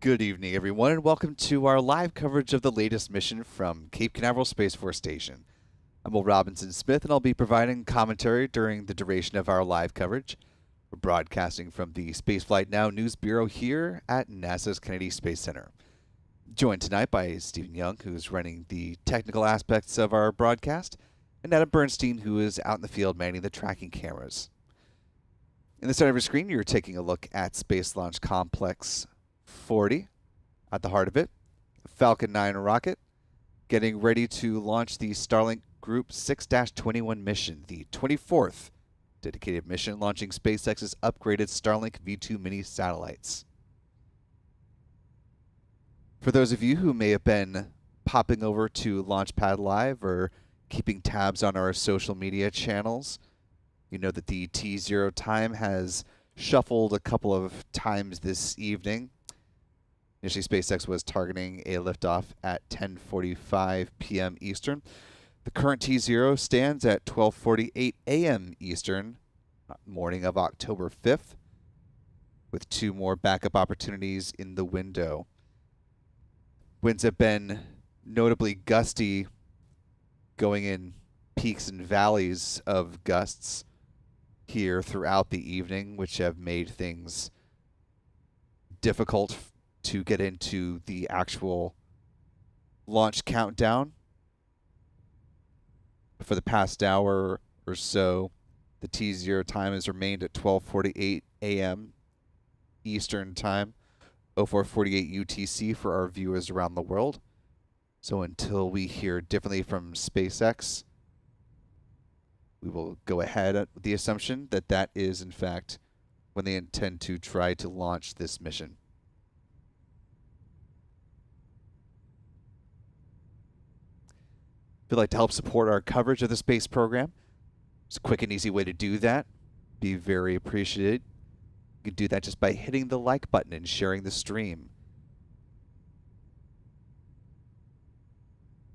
Good evening, everyone, and welcome to our live coverage of the latest mission from Cape Canaveral Space Force Station. I'm Will Robinson Smith, and I'll be providing commentary during the duration of our live coverage. We're broadcasting from the Spaceflight Now News Bureau here at NASA's Kennedy Space Center. Joined tonight by Stephen Young, who's running the technical aspects of our broadcast, and Adam Bernstein, who is out in the field manning the tracking cameras. In the center of your screen, you're taking a look at Space Launch Complex 40. At the heart of it, Falcon 9 rocket, getting ready to launch the Starlink Group 6-21 mission, the 24th dedicated mission launching SpaceX's upgraded Starlink V2 mini satellites. For those of you who may have been popping over to Launchpad Live or keeping tabs on our social media channels, you know that the T0 time has shuffled a couple of times this evening. Initially, SpaceX was targeting a liftoff at 10:45 p.m. Eastern. The current T0 stands at 12:48 a.m. Eastern, morning of October 5th, with two more backup opportunities in the window. Winds have been notably gusty, going in peaks and valleys of gusts here throughout the evening, which have made things difficult to get into the actual launch countdown. For the past hour or so, the T0 time has remained at 12:48 a.m. Eastern Time, 04:48 UTC for our viewers around the world. So until we hear differently from SpaceX, we will go ahead with the assumption that that is, in fact, when they intend to try to launch this mission. If you'd like to help support our coverage of the space program, it's a quick and easy way to do that. Be very appreciated. You can do that just by hitting the like button and sharing the stream.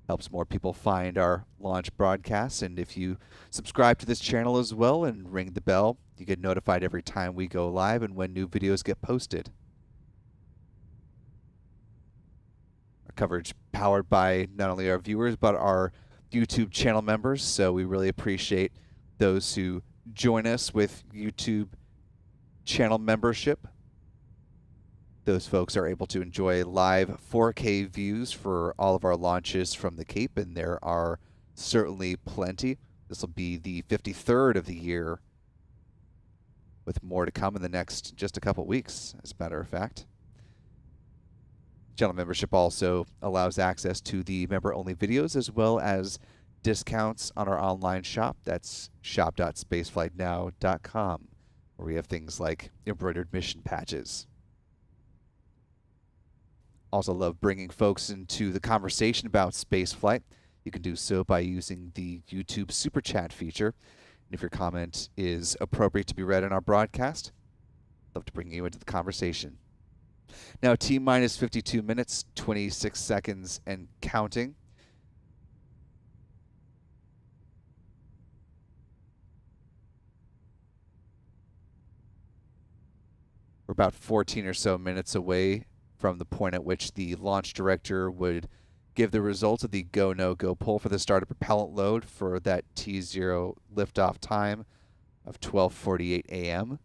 Helps more people find our launch broadcasts, and if you subscribe to this channel as well and ring the bell, you get notified every time we go live and when new videos get posted. Our coverage powered by not only our viewers but our YouTube channel members, so we really appreciate those who join us with YouTube channel membership. Those folks are able to enjoy live 4K views for all of our launches from the Cape, and there are certainly plenty. This will be the 53rd of the year, with more to come in the next just a couple weeks, as a matter of fact. Channel membership also allows access to the member-only videos as well as discounts on our online shop. That's shop.spaceflightnow.com, where we have things like embroidered mission patches. Also love bringing folks into the conversation about spaceflight. You can do so by using the YouTube Super Chat feature. And if your comment is appropriate to be read in our broadcast, I'd love to bring you into the conversation. Now, T-minus 52 minutes, 26 seconds, and counting. We're about 14 or so minutes away from the point at which the launch director would give the results of the go, no-go poll for the start of propellant load for that T0 liftoff time of 12:48 a.m.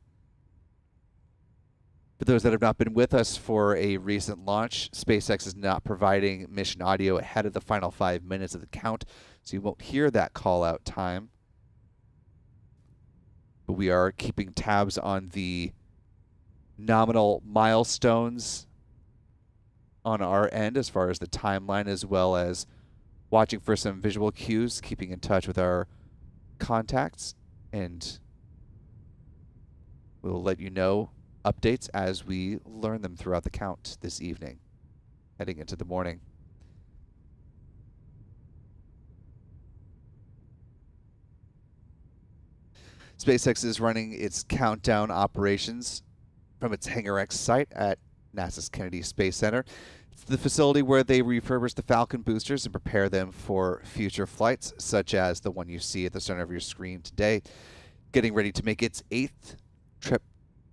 For those that have not been with us for a recent launch, SpaceX is not providing mission audio ahead of the final 5 minutes of the count, so you won't hear that call-out time. But we are keeping tabs on the nominal milestones on our end as far as the timeline, as well as watching for some visual cues, keeping in touch with our contacts, and we'll let you know updates as we learn them throughout the count this evening, heading into the morning. SpaceX is running its countdown operations from its Hangar X site at NASA's Kennedy Space Center. It's the facility where they refurbish the Falcon boosters and prepare them for future flights, such as the one you see at the center of your screen today, getting ready to make its 8th trip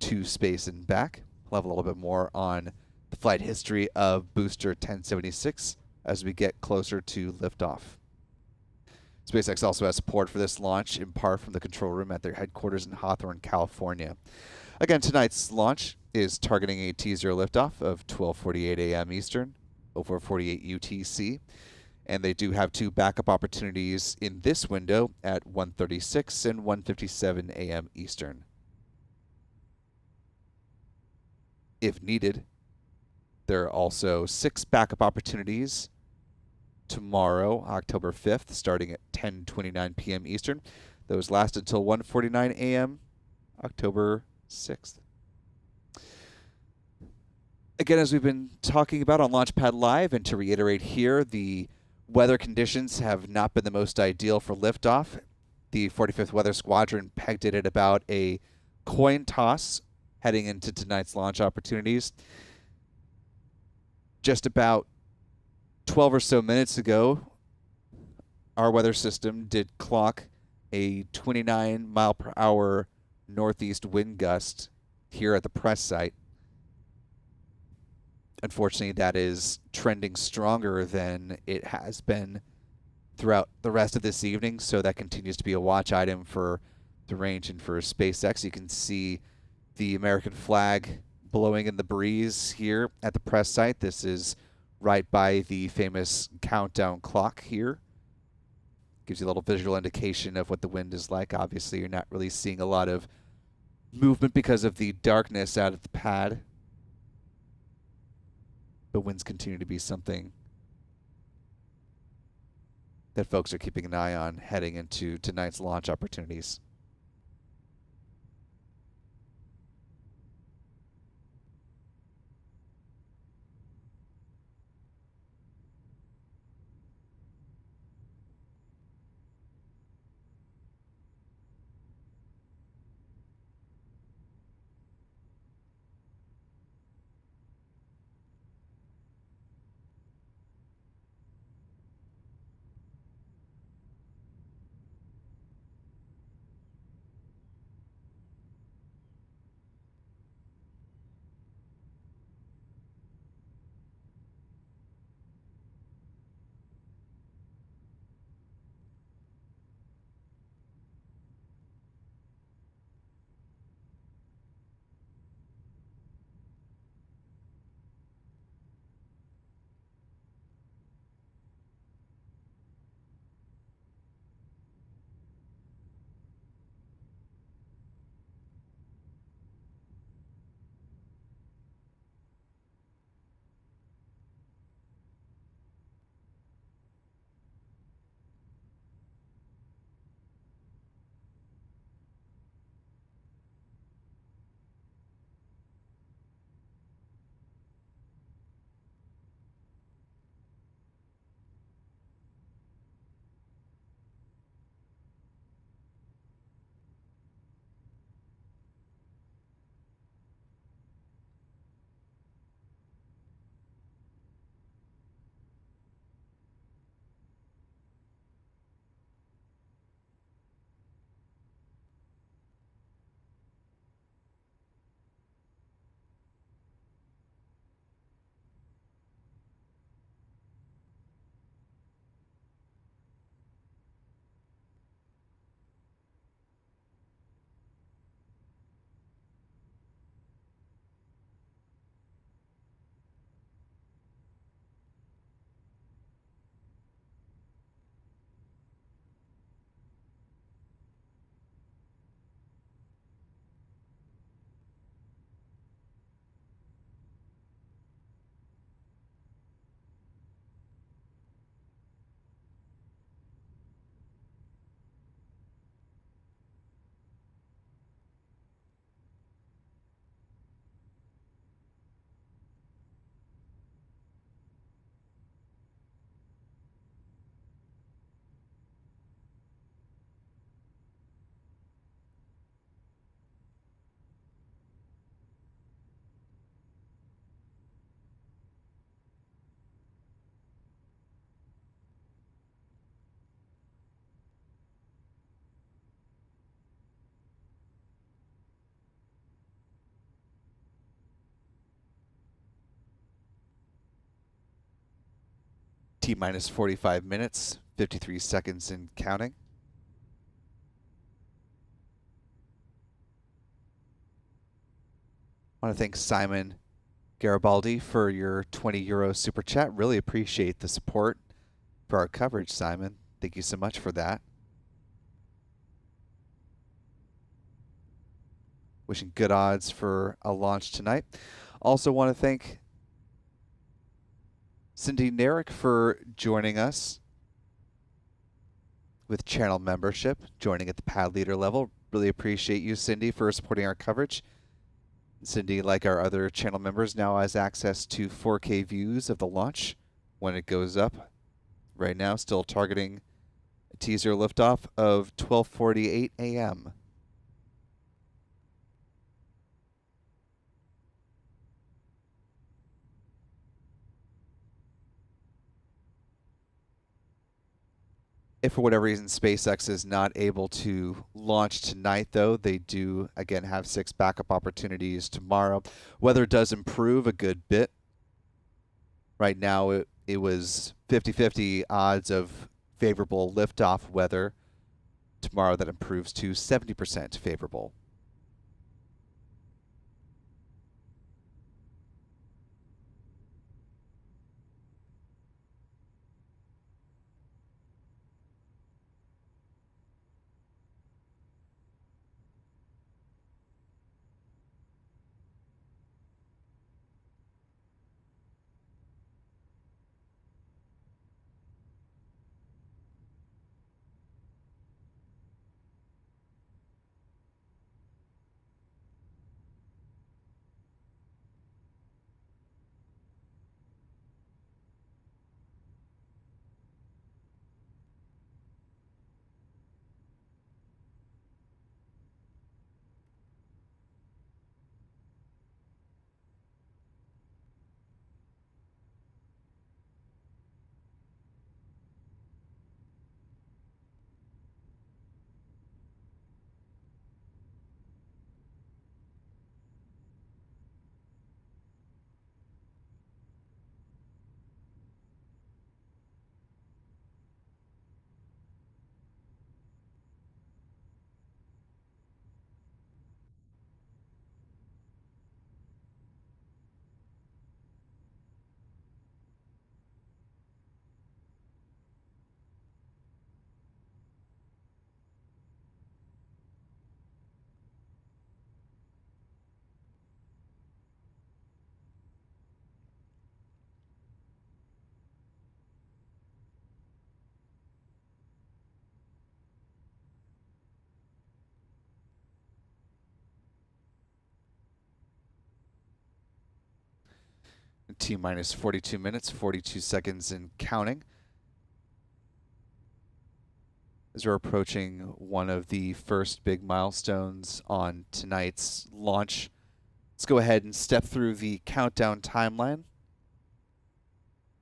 to space and back. We'll have a little bit more on the flight history of booster 1076 as we get closer to liftoff. SpaceX also has support for this launch in part from the control room at their headquarters in Hawthorne, California. Again, tonight's launch is targeting a T0 liftoff of 12:48 a.m. Eastern, 04:48 UTC, and they do have two backup opportunities in this window at 1:36 and 1:57 a.m. Eastern. If needed, there are also 6 backup opportunities tomorrow, October 5th, starting at 10:29 p.m. Eastern. Those last until 1:49 a.m. October 6th. Again, as we've been talking about on Launchpad Live, and to reiterate here, the weather conditions have not been the most ideal for liftoff. The 45th Weather Squadron pegged it at about a coin toss heading into tonight's launch opportunities. Just about 12 or so minutes ago, our weather system did clock a 29 mile per hour northeast wind gust here at the press site. Unfortunately, that is trending stronger than it has been throughout the rest of this evening, so that continues to be a watch item for the range and for SpaceX. You can see the American flag blowing in the breeze here at the press site. This is right by the famous countdown clock here. Gives you a little visual indication of what the wind is like. Obviously, you're not really seeing a lot of movement because of the darkness out at the pad. But winds continue to be something that folks are keeping an eye on heading into tonight's launch opportunities. T-minus 45 minutes, 53 seconds and counting. I want to thank Simon Garibaldi for your €20 super chat. Really appreciate the support for our coverage, Simon. Thank you so much for that. Wishing good odds for a launch tonight. Also want to thank Cindy Narek for joining us with channel membership, joining at the pad leader level. Really appreciate you, Cindy, for supporting our coverage. Cindy, like our other channel members, now has access to 4K views of the launch when it goes up. Right now, still targeting a T0 liftoff of 12:48 a.m. If for whatever reason SpaceX is not able to launch tonight, though, they do, again, have 6 backup opportunities tomorrow. Weather does improve a good bit. Right now, it was 50-50 odds of favorable liftoff weather. Tomorrow, that improves to 70% favorable. T-minus 42 minutes, 42 seconds and counting. As we're approaching one of the first big milestones on tonight's launch, let's go ahead and step through the countdown timeline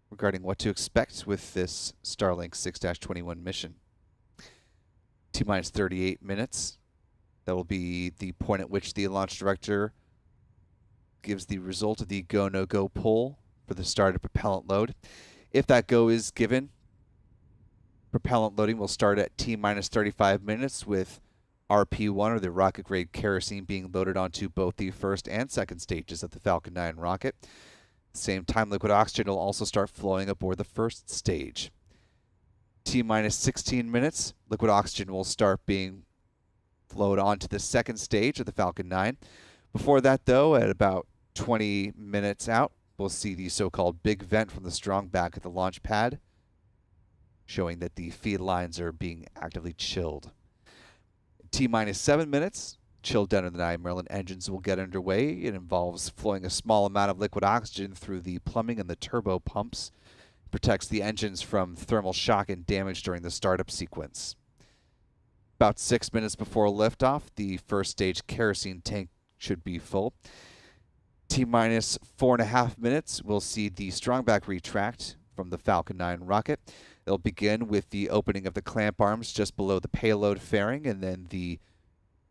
regarding what to expect with this Starlink 6-21 mission. T-minus 38 minutes. That will be the point at which the launch director gives the result of the go, no-go poll for the start of propellant load. If that go is given, propellant loading will start at T-minus 35 minutes with RP-1, or the rocket-grade kerosene, being loaded onto both the first and second stages of the Falcon 9 rocket. At the same time, liquid oxygen will also start flowing aboard the first stage. T-minus 16 minutes, liquid oxygen will start being flowed onto the second stage of the Falcon 9. Before that, though, at about 20 minutes out, we'll see the so-called big vent from the strong back at the launch pad, showing that the feed lines are being actively chilled. T-minus 7 minutes, chilled down to the 9 Merlin engines will get underway. It involves flowing a small amount of liquid oxygen through the plumbing and the turbo pumps. It protects the engines from thermal shock and damage during the startup sequence. About 6 minutes before liftoff, the first stage kerosene tank should be full. T-minus 4.5 minutes, we'll see the strongback retract from the Falcon 9 rocket. It'll begin with the opening of the clamp arms just below the payload fairing, and then the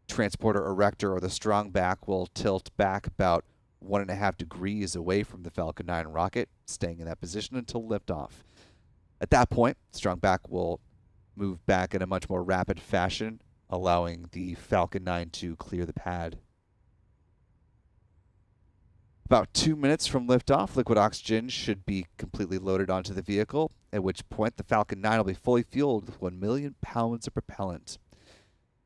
transporter erector, or the strongback, will tilt back about 1.5 degrees away from the Falcon 9 rocket, staying in that position until liftoff. At that point, strong back will move back in a much more rapid fashion, allowing the Falcon 9 to clear the pad. About 2 minutes from liftoff, liquid oxygen should be completely loaded onto the vehicle, at which point the Falcon 9 will be fully fueled with 1 million pounds of propellant.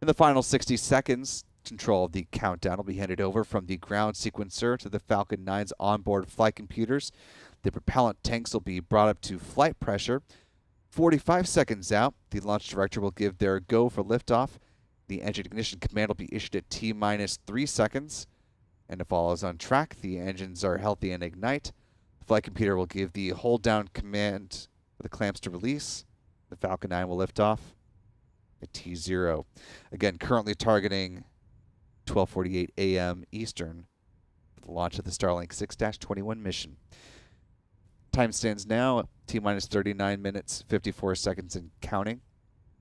In the final 60 seconds, control of the countdown will be handed over from the ground sequencer to the Falcon 9's onboard flight computers. The propellant tanks will be brought up to flight pressure. 45 seconds out, the launch director will give their go for liftoff. The engine ignition command will be issued at T-3 seconds. And if all is on track, the engines are healthy and ignite. The flight computer will give the hold down command for the clamps to release. The Falcon 9 will lift off at T0. Again, currently targeting 12:48 a.m. Eastern for the launch of the Starlink 6-21 mission. Time stands now T-minus 39 minutes, 54 seconds and counting.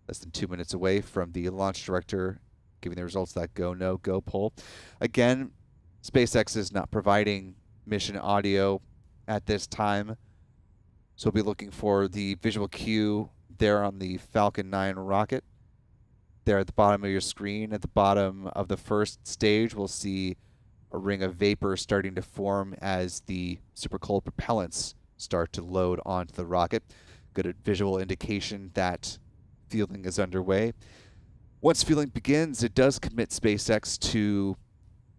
Less than 2 minutes away from the launch director giving the results of that go, no, go poll. Again, SpaceX is not providing mission audio at this time, so we'll be looking for the visual cue there on the Falcon 9 rocket. There at the bottom of your screen, at the bottom of the first stage, we'll see a ring of vapor starting to form as the super cold propellants start to load onto the rocket. Good visual indication that fueling is underway. Once fueling begins, it does commit SpaceX to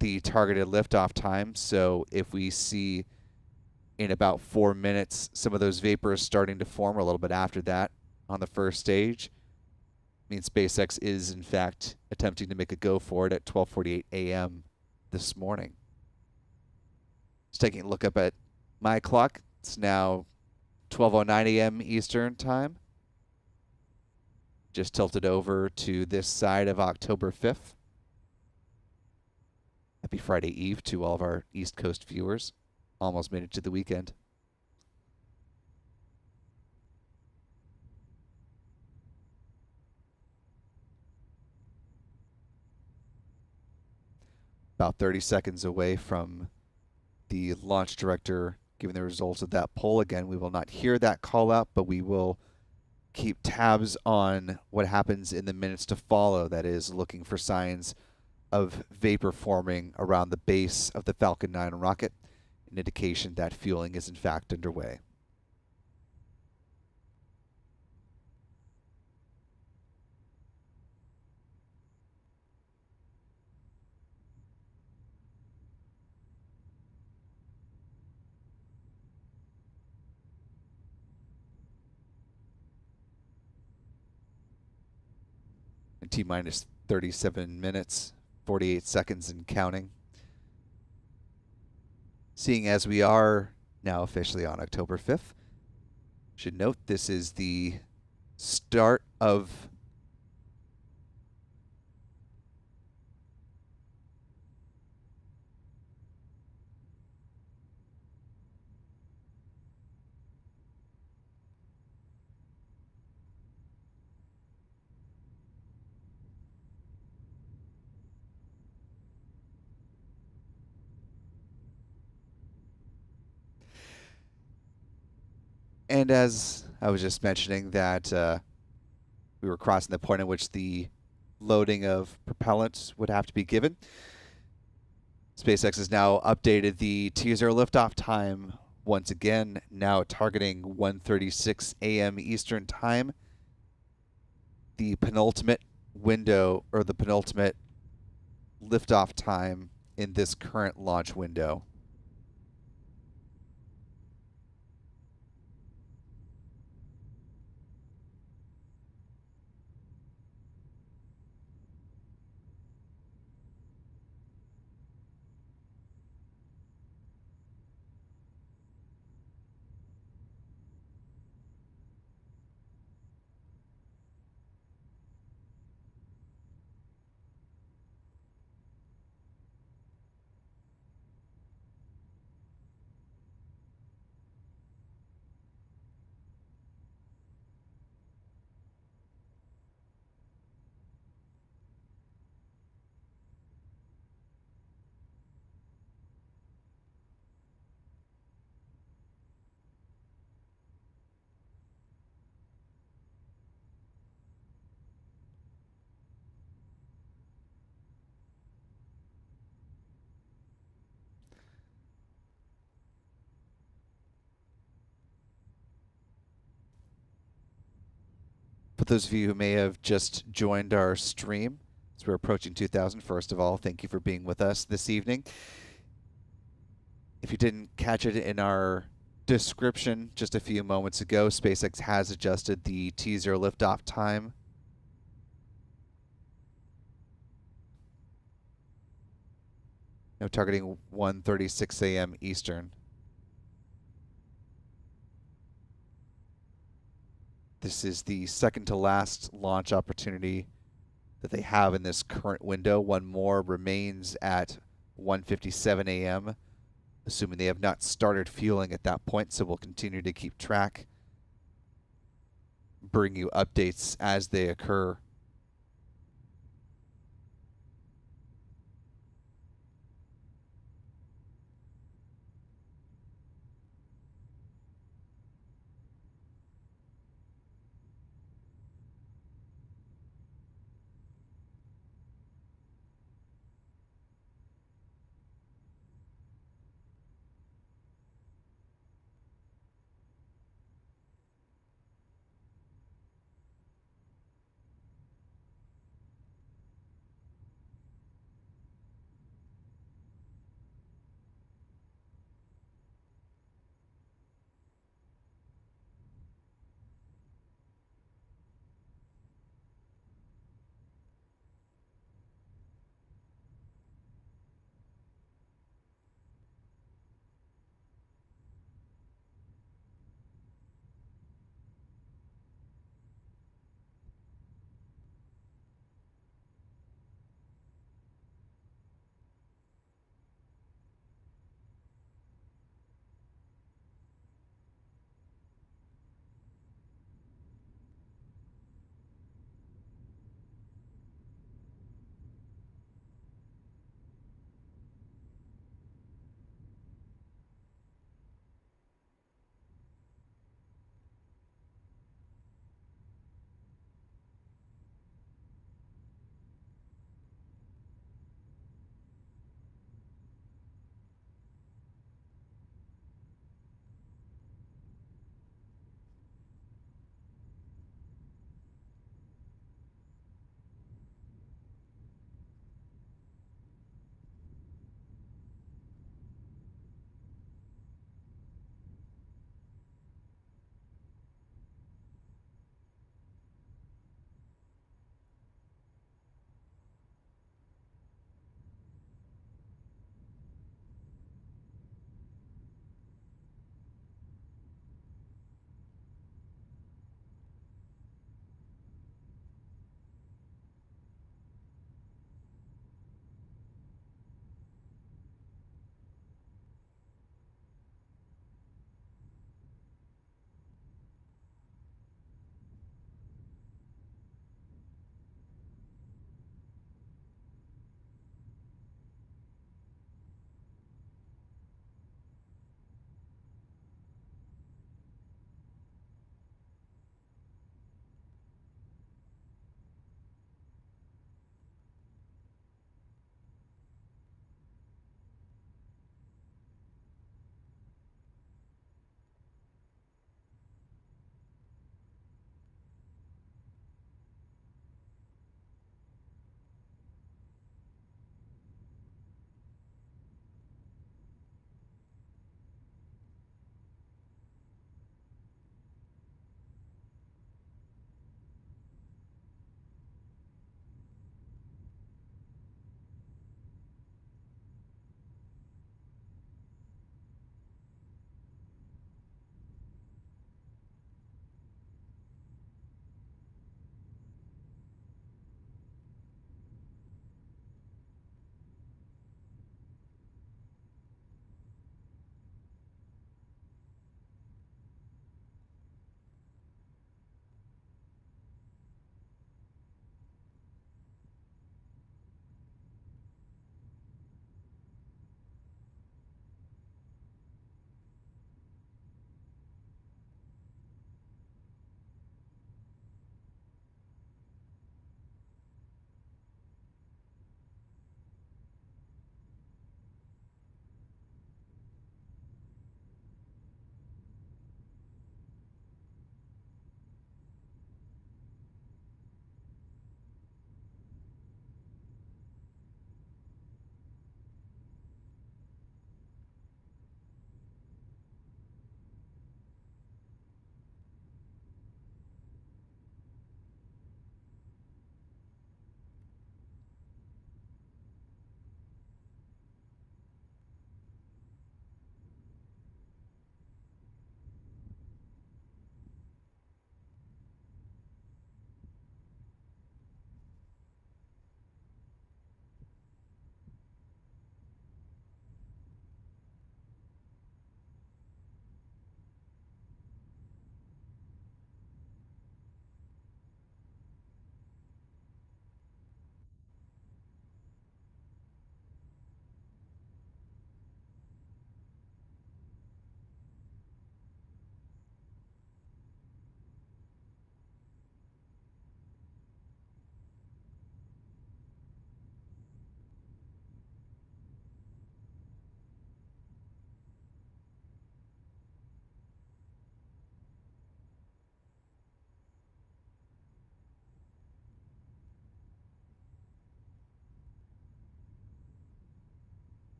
the targeted liftoff time. So if we see in about 4 minutes some of those vapors starting to form, or a little bit after that on the first stage, means SpaceX is in fact attempting to make a go for it at 12:48 a.m. this morning. Just taking a look up at my clock, it's now 12:09 a.m. Eastern time. Just tilted over to this side of October 5th. Happy Friday Eve to all of our East Coast viewers. Almost made it to the weekend. About 30 seconds away from the launch director giving the results of that poll. Again, we will not hear that call out, but we will keep tabs on what happens in the minutes to follow. That is, looking for signs of vapor forming around the base of the Falcon 9 rocket, an indication that fueling is in fact underway. And T-minus 37 minutes, 48 seconds and counting. Seeing as we are now officially on October 5th, should note this is the start of and as I was just mentioning that we were crossing the point at which the loading of propellant would have to be given. SpaceX has now updated the T0 liftoff time once again, now targeting 1:36 a.m. Eastern time. The penultimate window, or the penultimate liftoff time in this current launch window. For those of you who may have just joined our stream, as we're approaching 2000, first of all, thank you for being with us this evening. If you didn't catch it in our description just a few moments ago, SpaceX has adjusted the T0 liftoff time. Now targeting 1:36 a.m. Eastern. This is the second to last launch opportunity that they have in this current window. One more remains at 1:57 a.m., assuming they have not started fueling at that point, so we'll continue to keep track, bring you updates as they occur.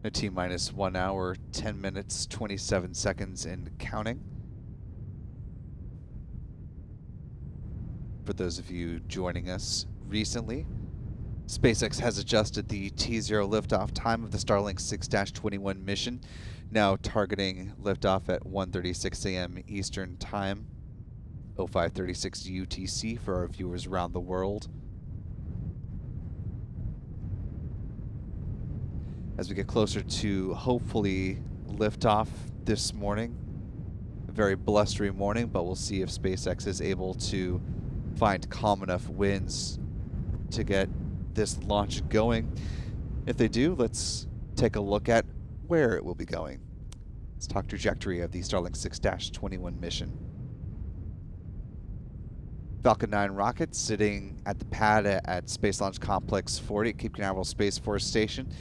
A T-minus 1 hour, 10 minutes, 27 seconds and counting. For those of you joining us recently, SpaceX has adjusted the T0 liftoff time of the Starlink 6-21 mission, now targeting liftoff at 1:36 a.m. Eastern Time, 05:36 UTC for our viewers around the world. As we get closer to hopefully liftoff this morning, a very blustery morning, but we'll see if SpaceX is able to find calm enough winds to get this launch going. If they do, let's take a look at where it will be going. Let's talk trajectory of the Starlink 6-21 mission. Falcon 9 rocket sitting at the pad at Space Launch Complex 40 at Cape Canaveral Space Force Station.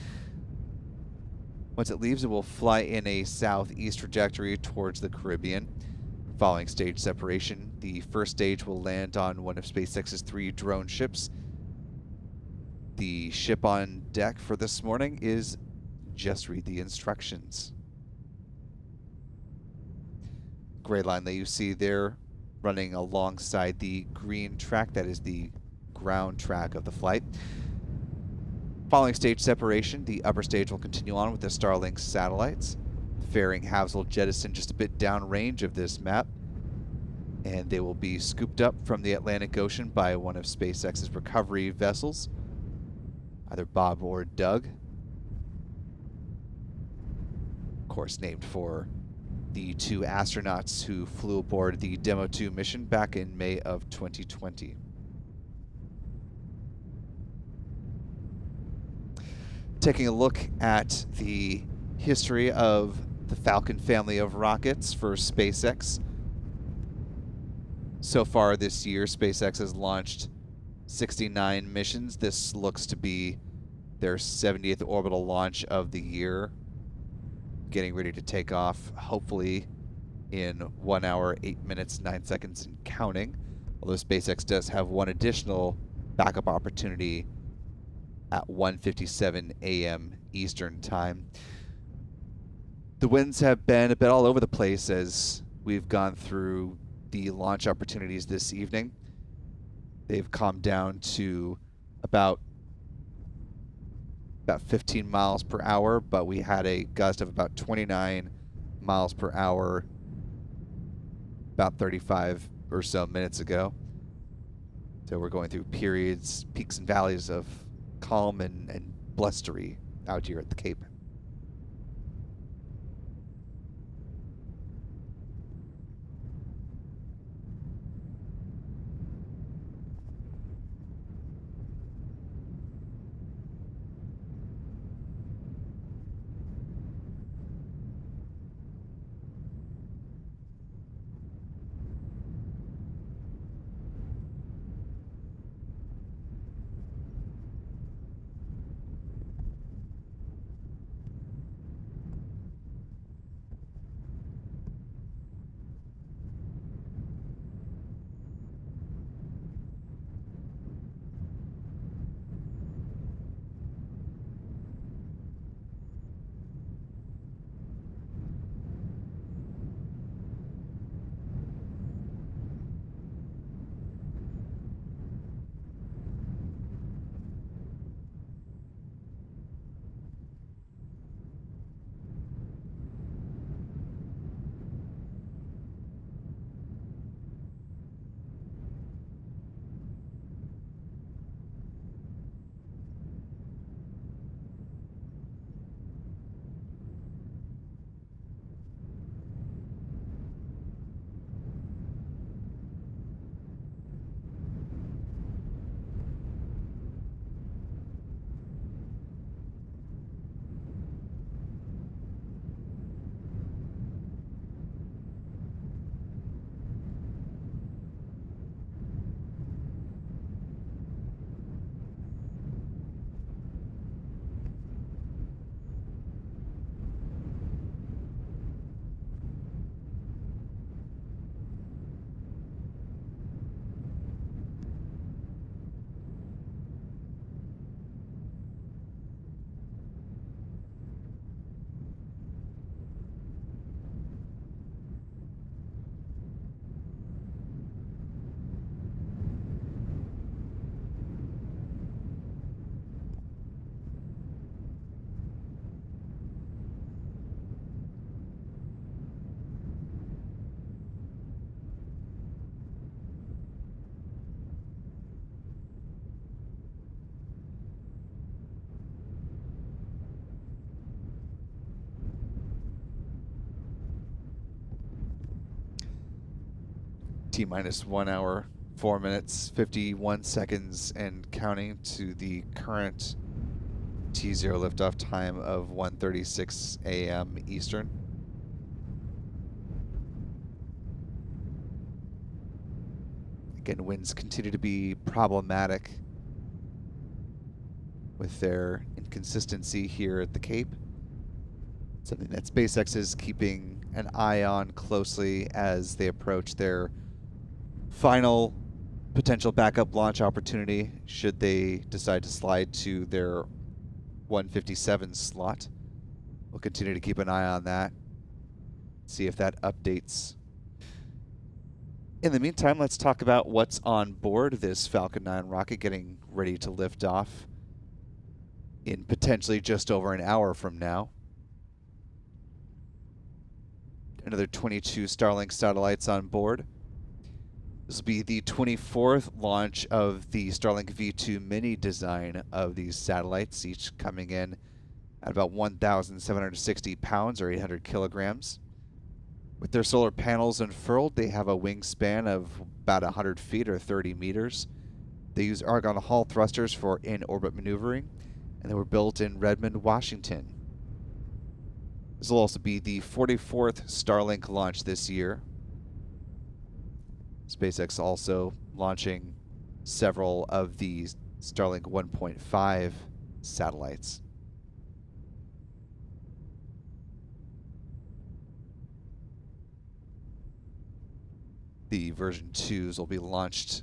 Once it leaves, it will fly in a southeast trajectory towards the Caribbean. Following stage separation, the first stage will land on one of SpaceX's 3 drone ships. The ship on deck for this morning is just read the instructions. Gray line that you see there running alongside the green track, that is the ground track of the flight. Following stage separation, the upper stage will continue on with the Starlink satellites. Fairing halves will jettison just a bit downrange of this map, and they will be scooped up from the Atlantic Ocean by one of SpaceX's recovery vessels, either Bob or Doug. Of course, named for the 2 astronauts who flew aboard the Demo 2 mission back in May of 2020. Taking a look at the history of the Falcon family of rockets for SpaceX. So far this year, SpaceX has launched 69 missions. This looks to be their 70th orbital launch of the year, getting ready to take off hopefully in 1 hour, 8 minutes, 9 seconds and counting. Although SpaceX does have one additional backup opportunity at 1:57 a.m. Eastern Time. The winds have been a bit all over the place as we've gone through the launch opportunities this evening. They've calmed down to about 15 miles per hour, but we had a gust of about 29 miles per hour about 35 or so minutes ago. So we're going through periods, peaks and valleys of calm and blustery out here at the Cape. T minus 1 hour, 4 minutes, 51 seconds, and counting to the current T0 liftoff time of 1:36 a.m. Eastern. Again, winds continue to be problematic with their inconsistency here at the Cape. Something that SpaceX is keeping an eye on closely as they approach their final potential backup launch opportunity should they decide to slide to their 157 slot. We'll continue to keep an eye on that, see if that updates. In the meantime, let's talk about what's on board this Falcon 9 rocket getting ready to lift off in potentially just over an hour from now. Another 22 Starlink satellites on board. This will be the 24th launch of the Starlink V2 mini design of these satellites, each coming in at about 1,760 pounds or 800 kilograms. With their solar panels unfurled, they have a wingspan of about 100 feet or 30 meters. They use argon Hall thrusters for in-orbit maneuvering, and they were built in Redmond, Washington. This will also be the 44th Starlink launch this year. SpaceX also launching several of the Starlink 1.5 satellites. The version 2s will be launched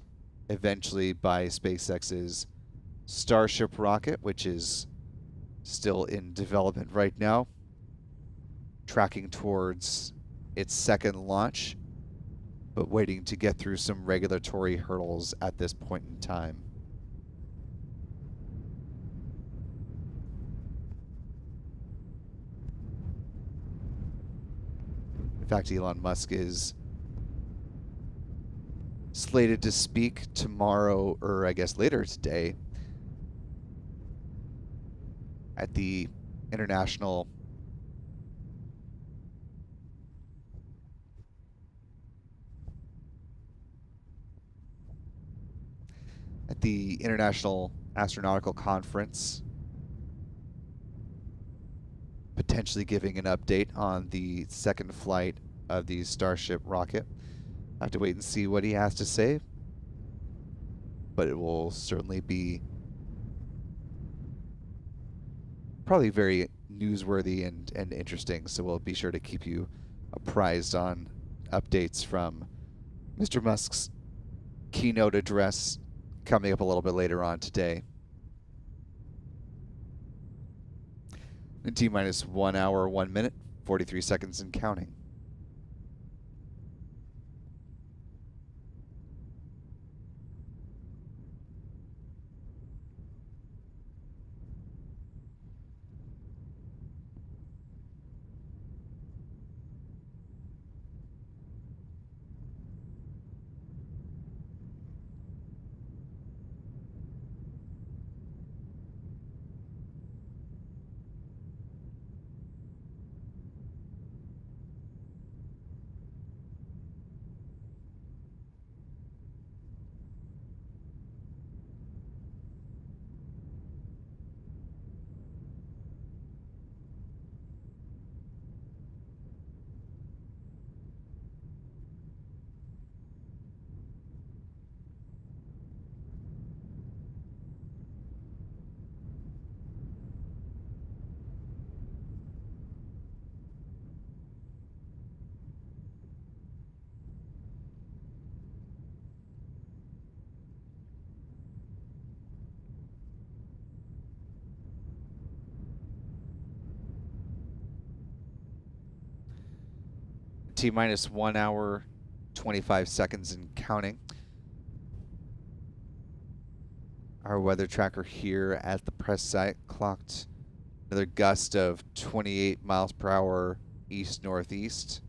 eventually by SpaceX's Starship rocket, which is still in development right now, tracking towards its second launch, but waiting to get through some regulatory hurdles at this point in time. In fact, Elon Musk is slated to speak tomorrow, or I guess later today, at the International Astronautical Conference, potentially giving an update on the second flight of the Starship rocket. I have to wait and see what he has to say, but it will certainly be probably very newsworthy and interesting, so we'll be sure to keep you apprised on updates from Mr. Musk's keynote address coming up a little bit later on today. In T minus 1 hour, 1 minute, 43 seconds and counting. T minus 1 hour, 25 seconds and counting. Our weather tracker here at the press site clocked another gust of 28 miles per hour east-northeast.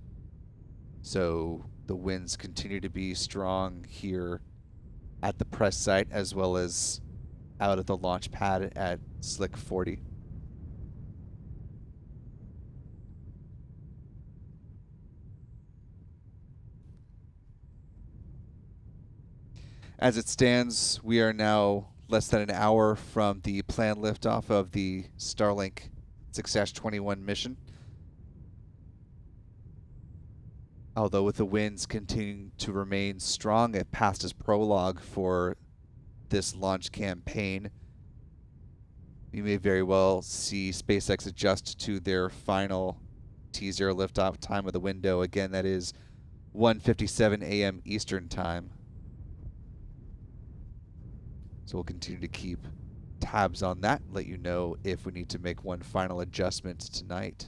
So the winds continue to be strong here at the press site as well as out at the launch pad at Slick 40. As it stands, we are now less than an hour from the planned liftoff of the Starlink 6-21 mission. Although with the winds continuing to remain strong, it passed as prologue for this launch campaign. We may very well see SpaceX adjust to their final T0 liftoff time of the window. Again, that is 1:57 a.m. Eastern Time. So we'll continue to keep tabs on that, let you know if we need to make one final adjustment tonight.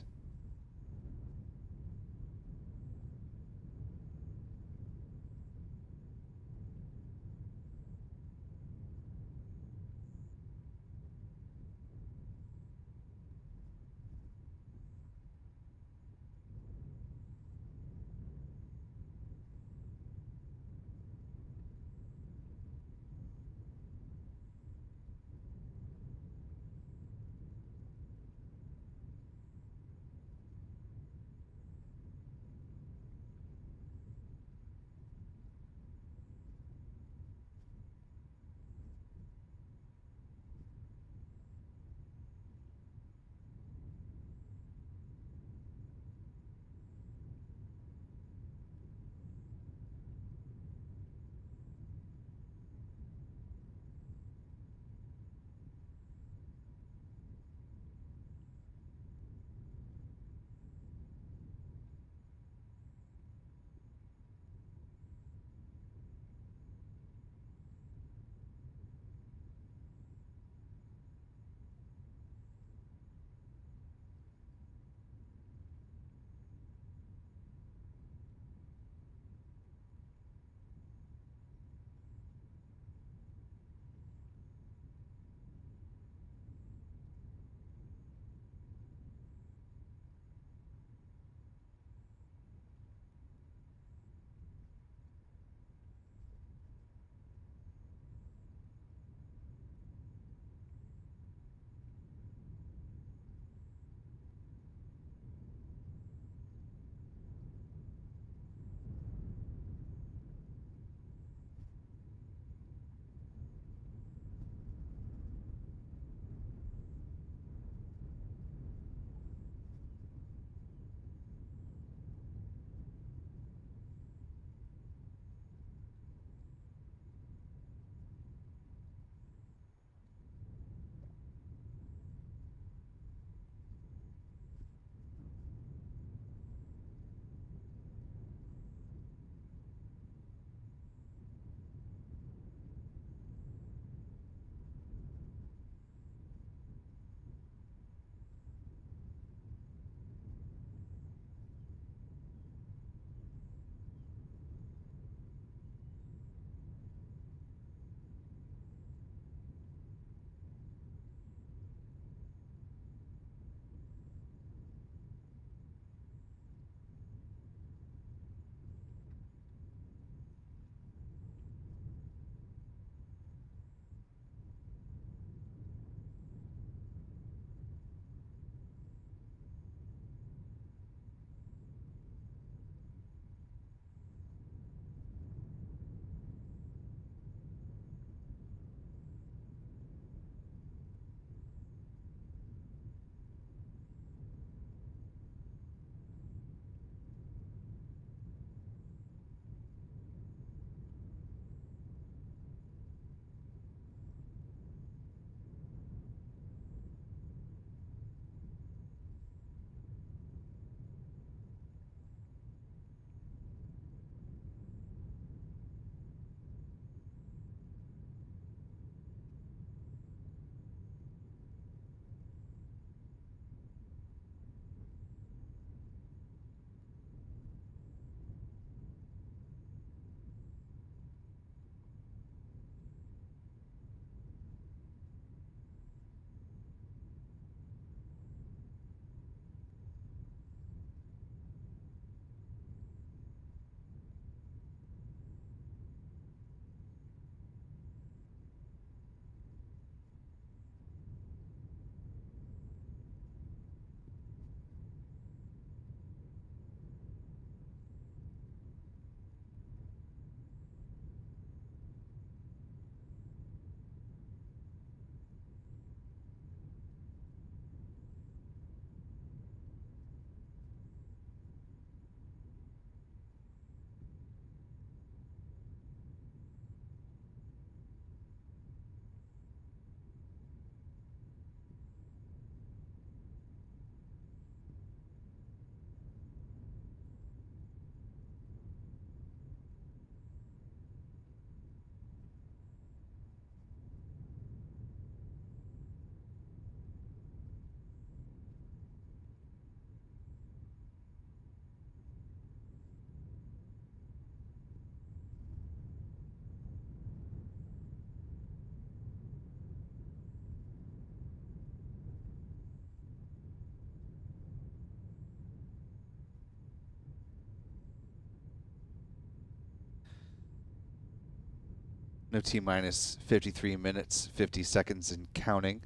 No, T minus 53 minutes, 50 seconds and counting.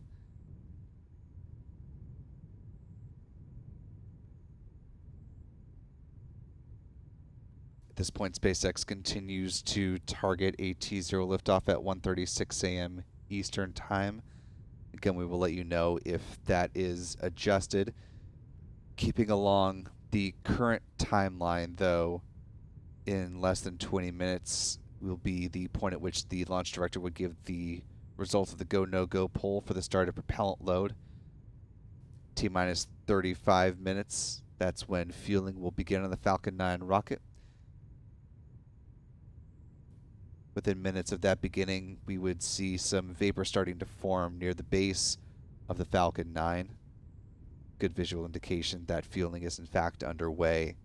At this point, SpaceX continues to target a T0 liftoff at 1:36 a.m. Eastern Time. Again, we will let you know if that is adjusted. Keeping along the current timeline, though, in less than 20 minutes will be the point at which the launch director would give the results of the go, no-go poll for the start of propellant load. T minus 35 minutes, that's when fueling will begin on the Falcon 9 rocket. Within minutes of that beginning, we would see some vapor starting to form near the base of the Falcon 9. Good visual indication that fueling is in fact underway.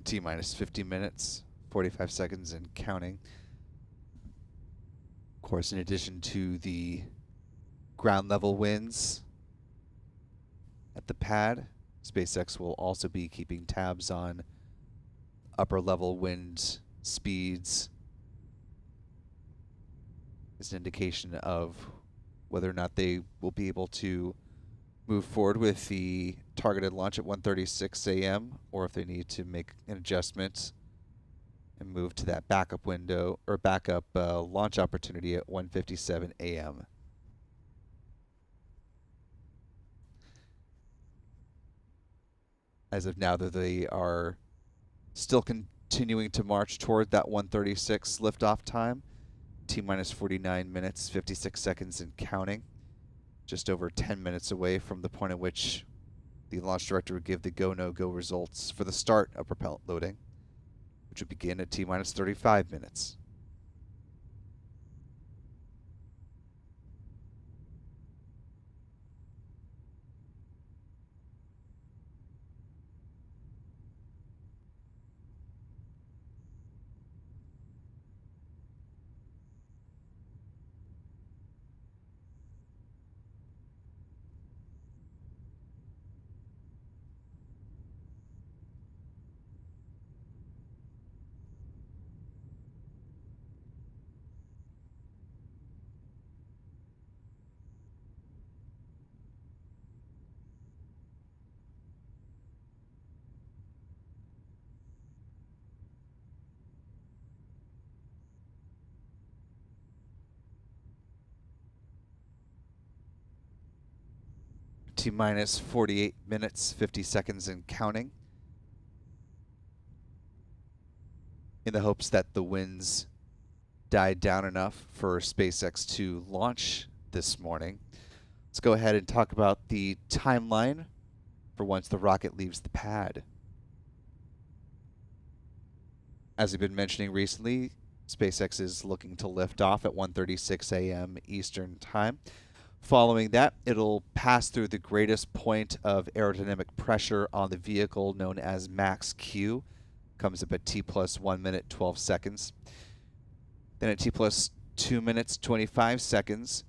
T minus 50 minutes, 45 seconds and counting. Of course, in addition to the ground level winds at the pad, SpaceX will also be keeping tabs on upper level wind speeds as an indication of whether or not they will be able to move forward with the targeted launch at 1:36 a.m. or if they need to make an adjustment and move to that backup window or backup launch opportunity at 1:57 a.m. As of now, they are still continuing to march toward that 1:36 liftoff time. T minus 49 minutes, 56 seconds and counting. Just over 10 minutes away from the point at which the launch director would give the go, no-go results for the start of propellant loading, which would begin at T minus 35 minutes. T-minus 48 minutes, 50 seconds and counting, in the hopes that the winds died down enough for SpaceX to launch this morning. Let's go ahead and talk about the timeline for once the rocket leaves the pad. As we've been mentioning recently, SpaceX is looking to lift off at 1:36 a.m. Eastern Time. Following that, it'll pass through the greatest point of aerodynamic pressure on the vehicle, known as max Q. Comes up at T plus 1 minute 12 seconds. Then at T plus 2 minutes 25 seconds,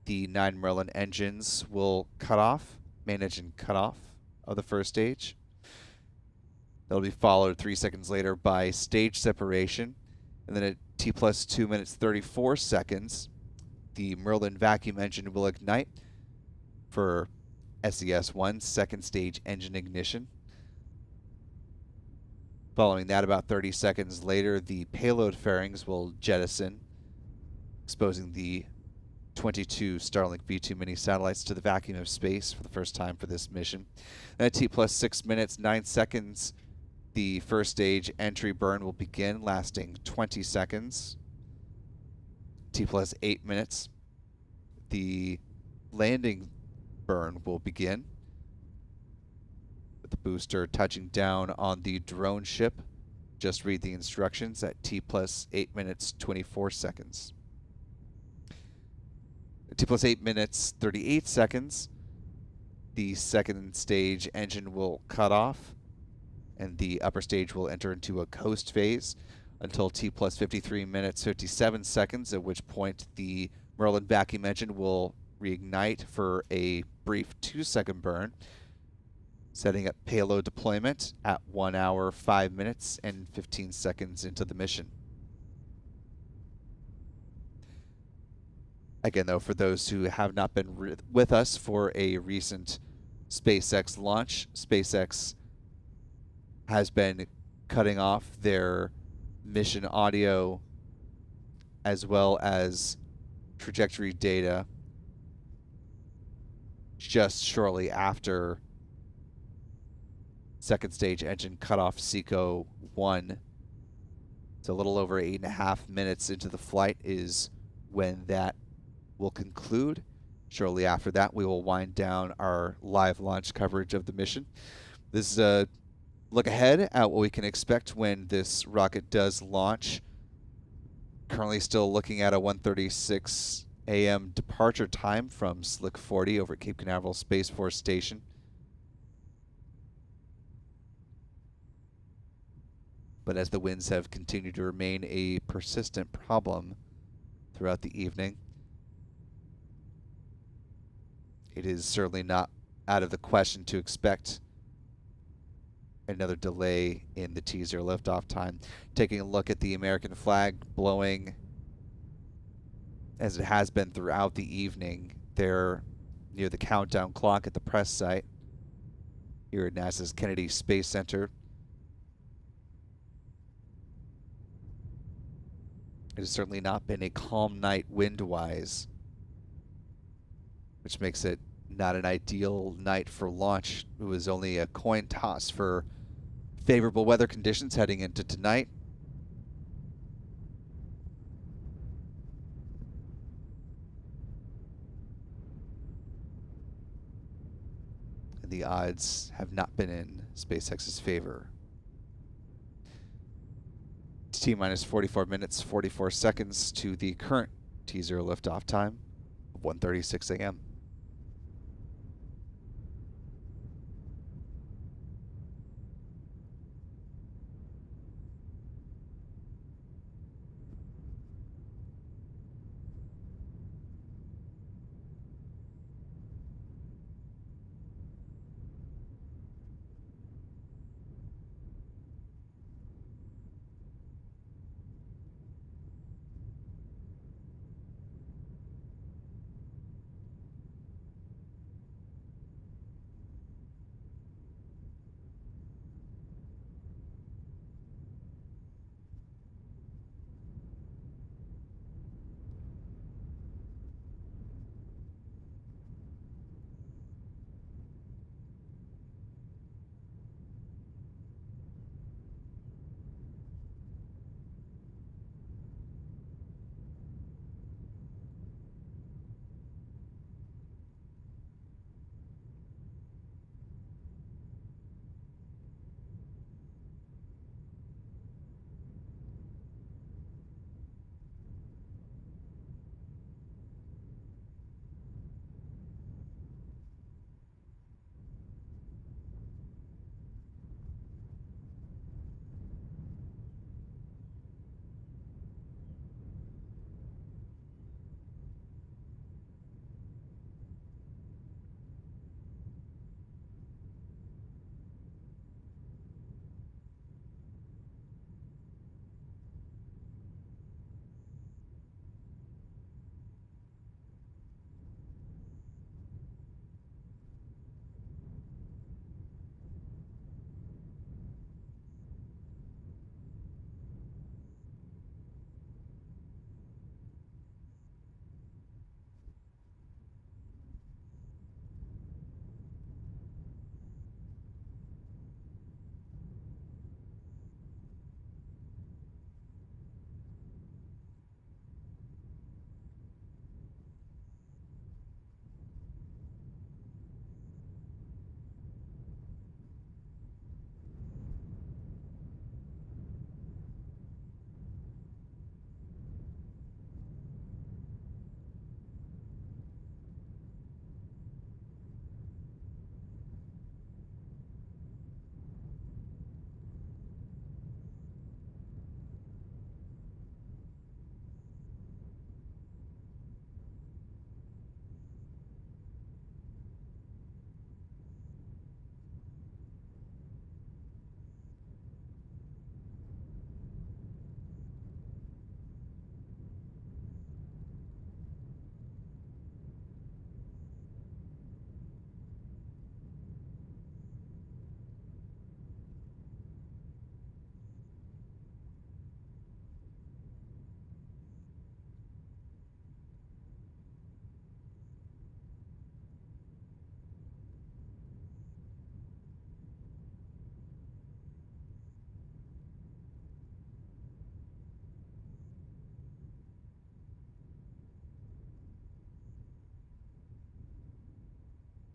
the 9 Merlin engines will cut off, main engine cut off of the first stage. That'll be followed 3 seconds later by stage separation. And then at T plus 2 minutes 34 seconds, the Merlin vacuum engine will ignite for SES-1, second stage engine ignition. Following that, about 30 seconds later, the payload fairings will jettison, exposing the 22 Starlink V2 mini satellites to the vacuum of space for the first time for this mission. And at T plus 6 minutes 9 seconds, the first stage entry burn will begin, lasting 20 seconds. T plus 8 minutes, the landing burn will begin, with the booster touching down on the drone ship. Just read the instructions at T plus 8 minutes 24 seconds. At T plus 8 minutes 38 seconds, the second stage engine will cut off, and the upper stage will enter into a coast phase until T plus 53 minutes 57 seconds, at which point the Merlin vacuum engine will reignite for a brief 2-second burn, setting up payload deployment at 1 hour, 5 minutes, and 15 seconds into the mission. Again, though, for those who have not been with us for a recent SpaceX launch, SpaceX has been cutting off their mission audio as well as trajectory data just shortly after second stage engine cutoff SECO 1. So a little over 8.5 minutes into the flight is when that will conclude. Shortly after that, we will wind down our live launch coverage of the mission. This is a look ahead at what we can expect when this rocket does launch. Currently still looking at a 1:36 a.m. departure time from Slick 40 over at Cape Canaveral Space Force Station. But as the winds have continued to remain a persistent problem throughout the evening, it is certainly not out of the question to expect another delay in the T0 liftoff time. Taking a look at the American flag blowing as it has been throughout the evening there near the countdown clock at the press site here at NASA's Kennedy Space Center. It has certainly not been a calm night wind-wise, which makes it not an ideal night for launch. It was only a coin toss for favorable weather conditions heading into tonight. And the odds have not been in SpaceX's favor. T-minus 44 minutes, 44 seconds to the current T0 liftoff time of 1:36 a.m.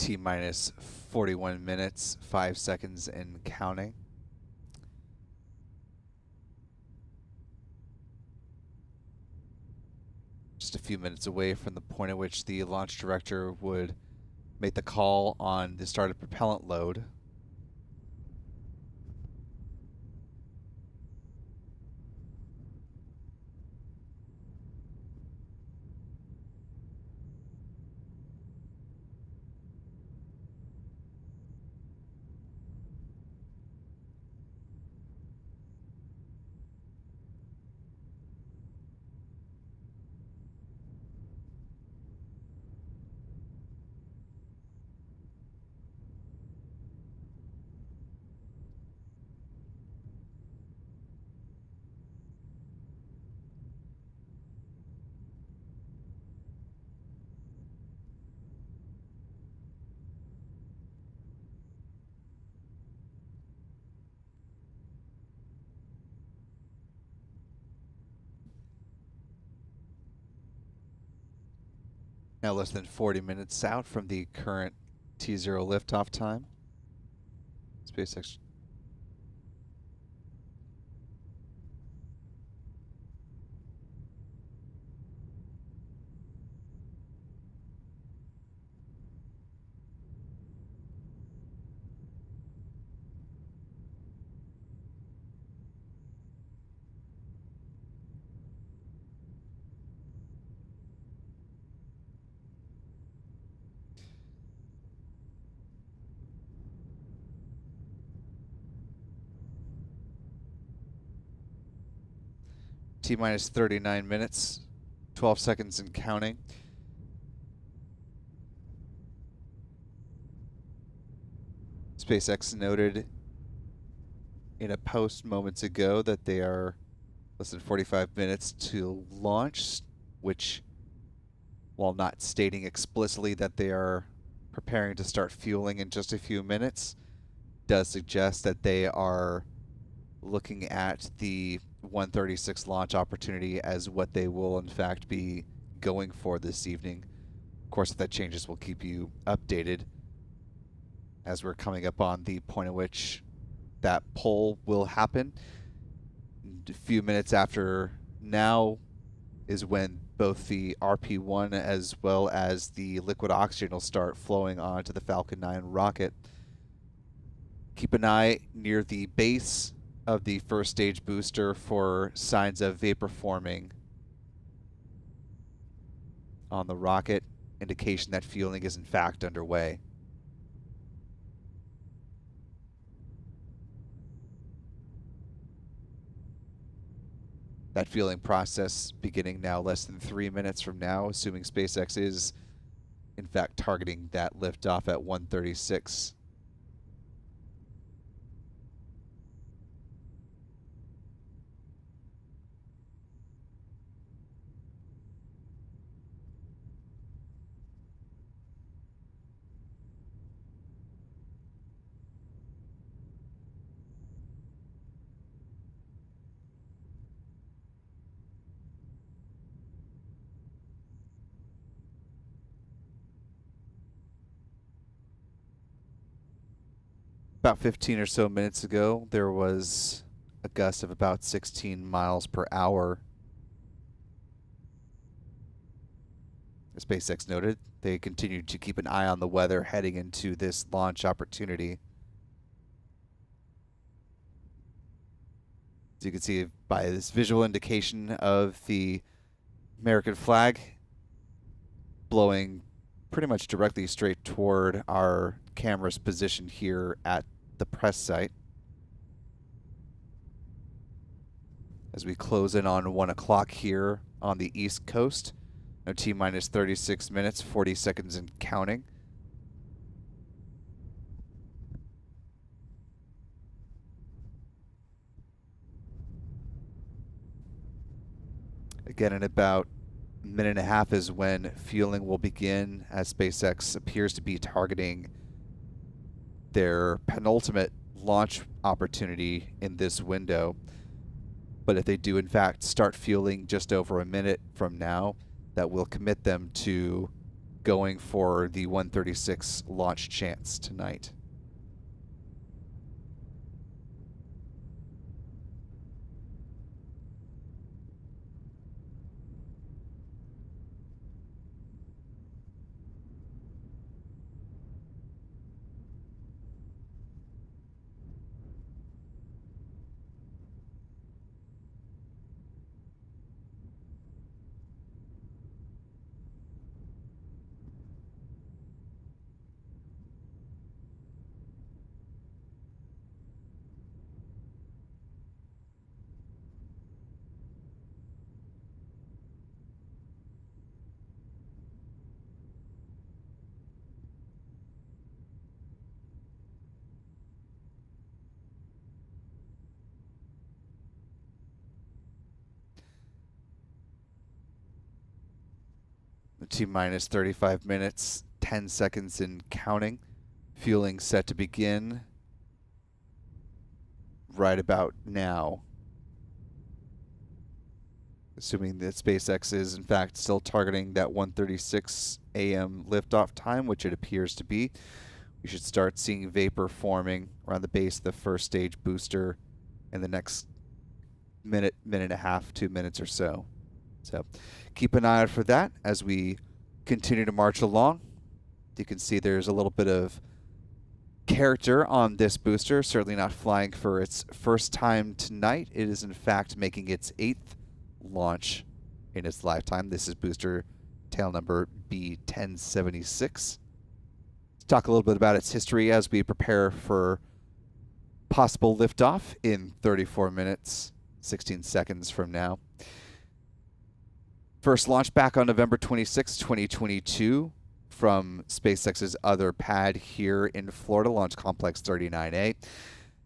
T minus 41 minutes, 5 seconds and counting. Just a few minutes away from the point at which the launch director would make the call on the started propellant load. Now less than 40 minutes out from the current T0 liftoff time. SpaceX. T minus 39 minutes, 12 seconds and counting. SpaceX noted in a post moments ago that they are less than 45 minutes to launch, which, while not stating explicitly that they are preparing to start fueling in just a few minutes, does suggest that they are looking at the 136 launch opportunity as what they will in fact be going for this evening. Of course, if that changes, we'll keep you updated as we're coming up on the point at which that poll will happen. A few minutes after now is when both the RP-1 as well as the liquid oxygen will start flowing onto the Falcon 9 rocket. Keep an eye near the base of the first stage booster for signs of vapor forming on the rocket, indication that fueling is in fact underway. That fueling process beginning now less than 3 minutes from now, assuming SpaceX is in fact targeting that liftoff at 1:36. About 15 or so minutes ago, there was a gust of about 16 miles per hour. As SpaceX noted, they continued to keep an eye on the weather heading into this launch opportunity. As you can see by this visual indication of the American flag blowing pretty much directly straight toward our camera's position here at the press site. As we close in on 1 o'clock here on the East Coast. Now T minus 36 minutes, 40 seconds and counting. Again, in about a minute and a half is when fueling will begin, as SpaceX appears to be targeting their penultimate launch opportunity in this window. But if they do in fact start fueling just over a minute from now, that will commit them to going for the 136 launch chance tonight. T-minus 35 minutes, 10 seconds and counting. Fueling set to begin right about now. Assuming that SpaceX is in fact still targeting that 1:36 a.m. liftoff time, which it appears to be. We should start seeing vapor forming around the base of the first stage booster in the next minute and a half, 2 minutes or so. So keep an eye out for that as we continue to march along. You can see there's a little bit of character on this booster, certainly not flying for its first time tonight. It is in fact making its 8th launch in its lifetime. This is booster tail number B1076. Let's talk a little bit about its history as we prepare for possible liftoff in 34 minutes, 16 seconds from now. First launch back on November 26, 2022 from SpaceX's other pad here in Florida, Launch Complex 39A.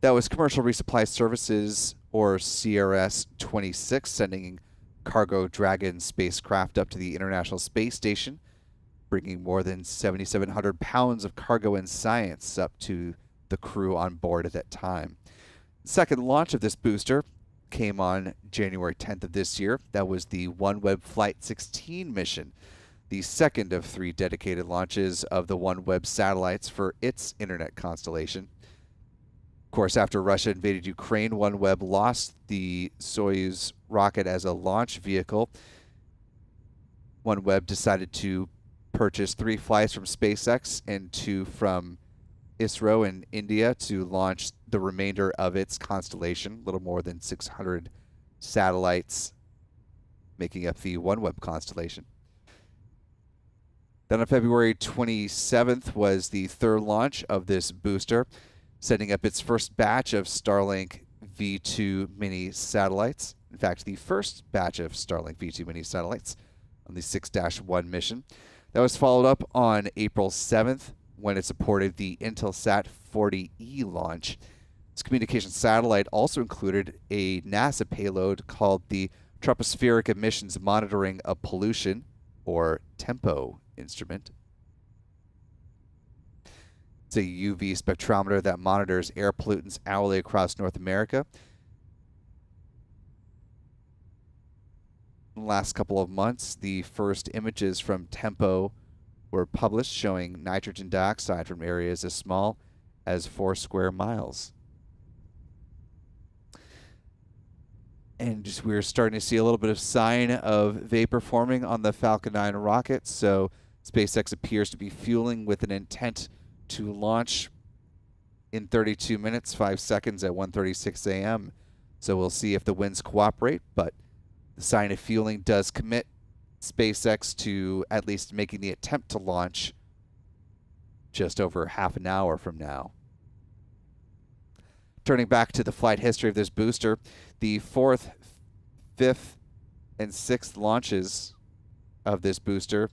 That was Commercial Resupply Services, or CRS-26, sending Cargo Dragon spacecraft up to the International Space Station, bringing more than 7,700 pounds of cargo and science up to the crew on board at that time. The second launch of this booster came on January 10th of this year. That was the OneWeb Flight 16 mission, the second of 3 dedicated launches of the OneWeb satellites for its internet constellation. Of course, after Russia invaded Ukraine, OneWeb lost the Soyuz rocket as a launch vehicle. OneWeb decided to purchase 3 flights from SpaceX and 2 from ISRO in India to launch the remainder of its constellation, a little more than 600 satellites making up the OneWeb constellation. Then on February 27th was the third launch of this booster, setting up its first batch of Starlink V2 mini satellites. In fact, the first batch of Starlink V2 mini satellites on the 6-1 mission. That was followed up on April 7th when it supported the Intelsat 40E launch. This communication satellite also included a NASA payload called the Tropospheric Emissions Monitoring of Pollution, or TEMPO instrument. It's a UV spectrometer that monitors air pollutants hourly across North America. In the last couple of months, the first images from TEMPO were published showing nitrogen dioxide from areas as small as 4 square miles. And just we're starting to see a little bit of sign of vapor forming on the Falcon 9 rocket, so SpaceX appears to be fueling with an intent to launch in 32 minutes, 5 seconds at 1:36 a.m. So we'll see if the winds cooperate, but the sign of fueling does commit SpaceX to at least making the attempt to launch just over half an hour from now. Turning back to the flight history of this booster, the 4th, 5th, and 6th launches of this booster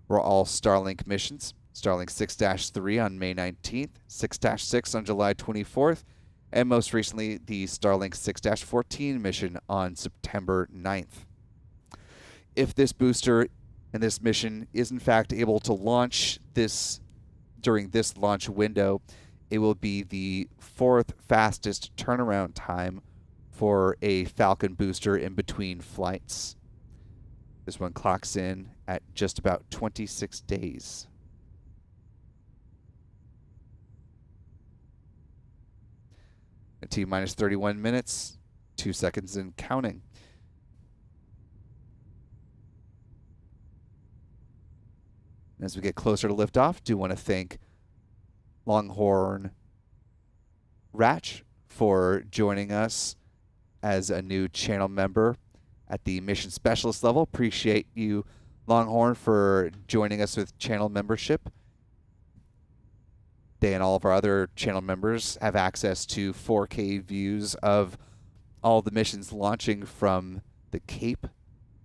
were all Starlink missions. Starlink 6-3 on May 19th, 6-6 on July 24th, and most recently the Starlink 6-14 mission on September 9th. If this booster and this mission is in fact able to launch this during this launch window, it will be the 4th fastest turnaround time for a Falcon booster in between flights. This one clocks in at just about 26 days. A T minus 31 minutes, 2 seconds and counting. As we get closer to liftoff, do want to thank Longhorn Ratch for joining us as a new channel member at the mission specialist level. Appreciate you, Longhorn, for joining us with channel membership. They and all of our other channel members have access to 4K views of all the missions launching from the Cape.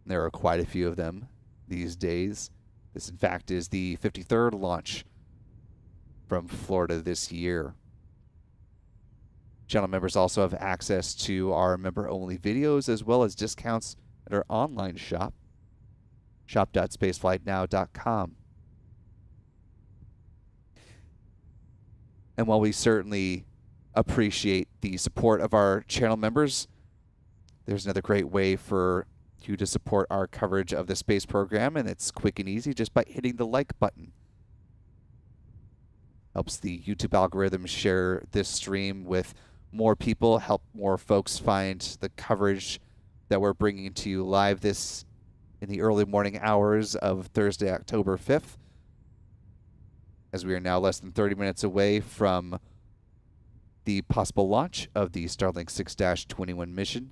There are quite a few of them these days. This, in fact, is the 53rd launch from Florida this year. Channel members also have access to our member-only videos as well as discounts at our online shop, shop.spaceflightnow.com. And while we certainly appreciate the support of our channel members, there's another great way for you to support our coverage of the space program, and it's quick and easy just by hitting the like button. Helps the YouTube algorithm share this stream with more people, help more folks find the coverage that we're bringing to you live this in the early morning hours of Thursday, October 5th, as we are now less than 30 minutes away from the possible launch of the Starlink 6-21 mission,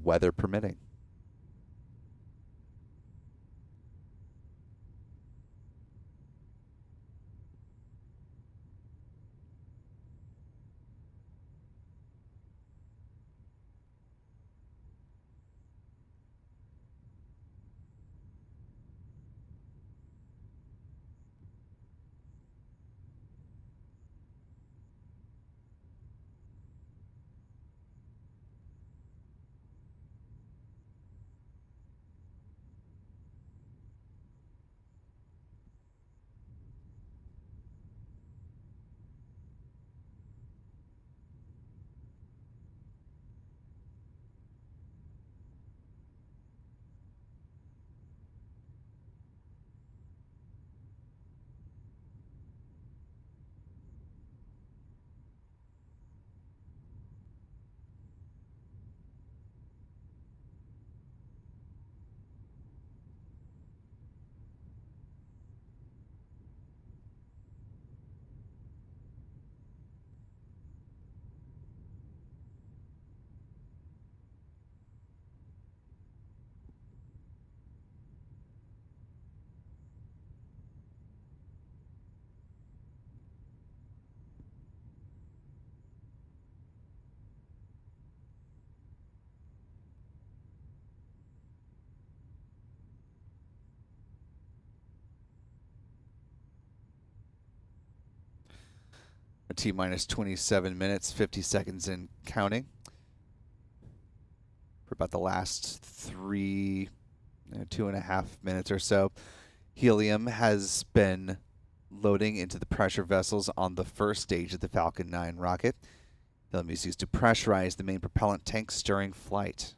weather permitting. A T minus 27 minutes, 50 seconds and counting. For about the last 2.5 minutes or so, helium has been loading into the pressure vessels on the first stage of the Falcon 9 rocket. Helium is used to pressurize the main propellant tanks during flight.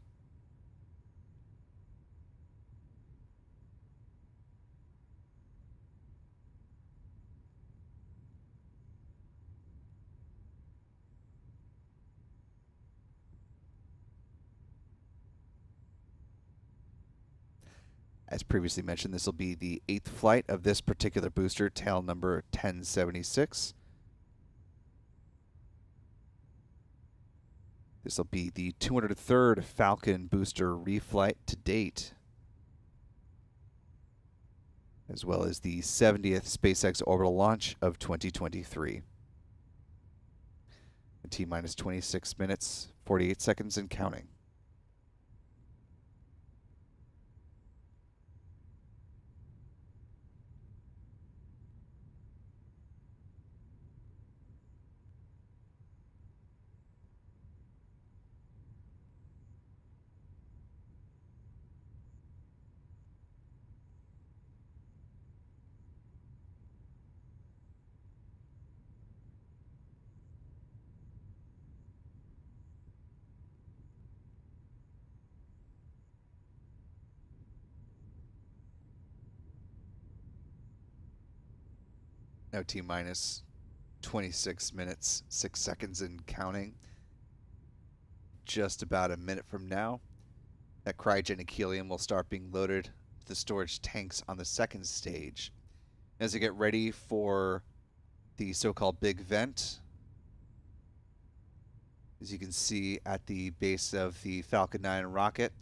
As previously mentioned, this will be the 8th flight of this particular booster, tail number 1076. This will be the 203rd Falcon booster reflight to date, as well as the 70th SpaceX orbital launch of 2023. T minus 26 minutes, 48 seconds and counting. Now T minus 26 minutes, 6 seconds and counting. Just about a minute from now, that cryogenic helium will start being loaded to the storage tanks on the second stage. As they get ready for the so-called big vent, as you can see at the base of the Falcon 9 rocket,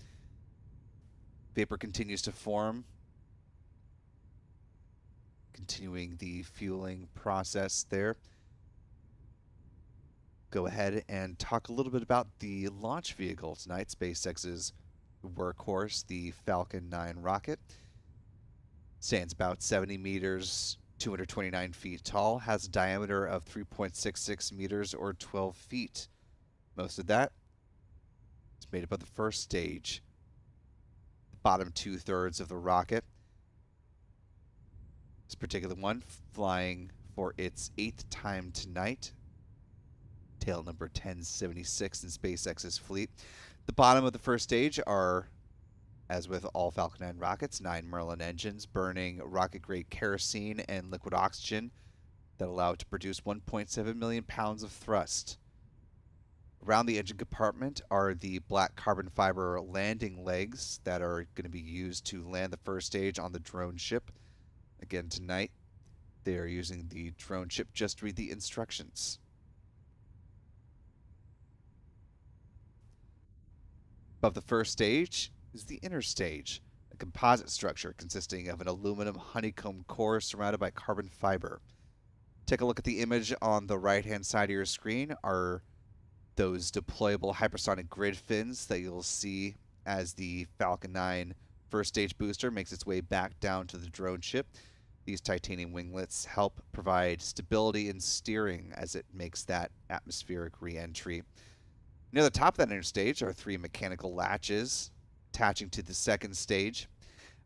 vapor continues to form, continuing the fueling process there. Go ahead and talk a little bit about the launch vehicle tonight, SpaceX's workhorse, the Falcon 9 rocket. Stands about 70 meters, 229 feet tall, has a diameter of 3.66 meters or 12 feet. Most of that is made up of the first stage, the bottom 2/3 of the rocket. This particular one flying for its 8th time tonight. Tail number 1076 in SpaceX's fleet. The bottom of the first stage are, as with all Falcon 9 rockets, 9 Merlin engines burning rocket-grade kerosene and liquid oxygen that allow it to produce 1.7 million pounds of thrust. Around the engine compartment are the black carbon fiber landing legs that are going to be used to land the first stage on the drone ship. Again tonight, they are using the drone ship. Just read the instructions. Above the first stage is the inner stage, a composite structure consisting of an aluminum honeycomb core surrounded by carbon fiber. Take a look at the image on the right-hand side of your screen. Are those deployable hypersonic grid fins that you'll see as the Falcon 9 first stage booster makes its way back down to the drone ship. These titanium winglets help provide stability and steering as it makes that atmospheric re-entry. Near the top of that inner stage are 3 mechanical latches attaching to the second stage.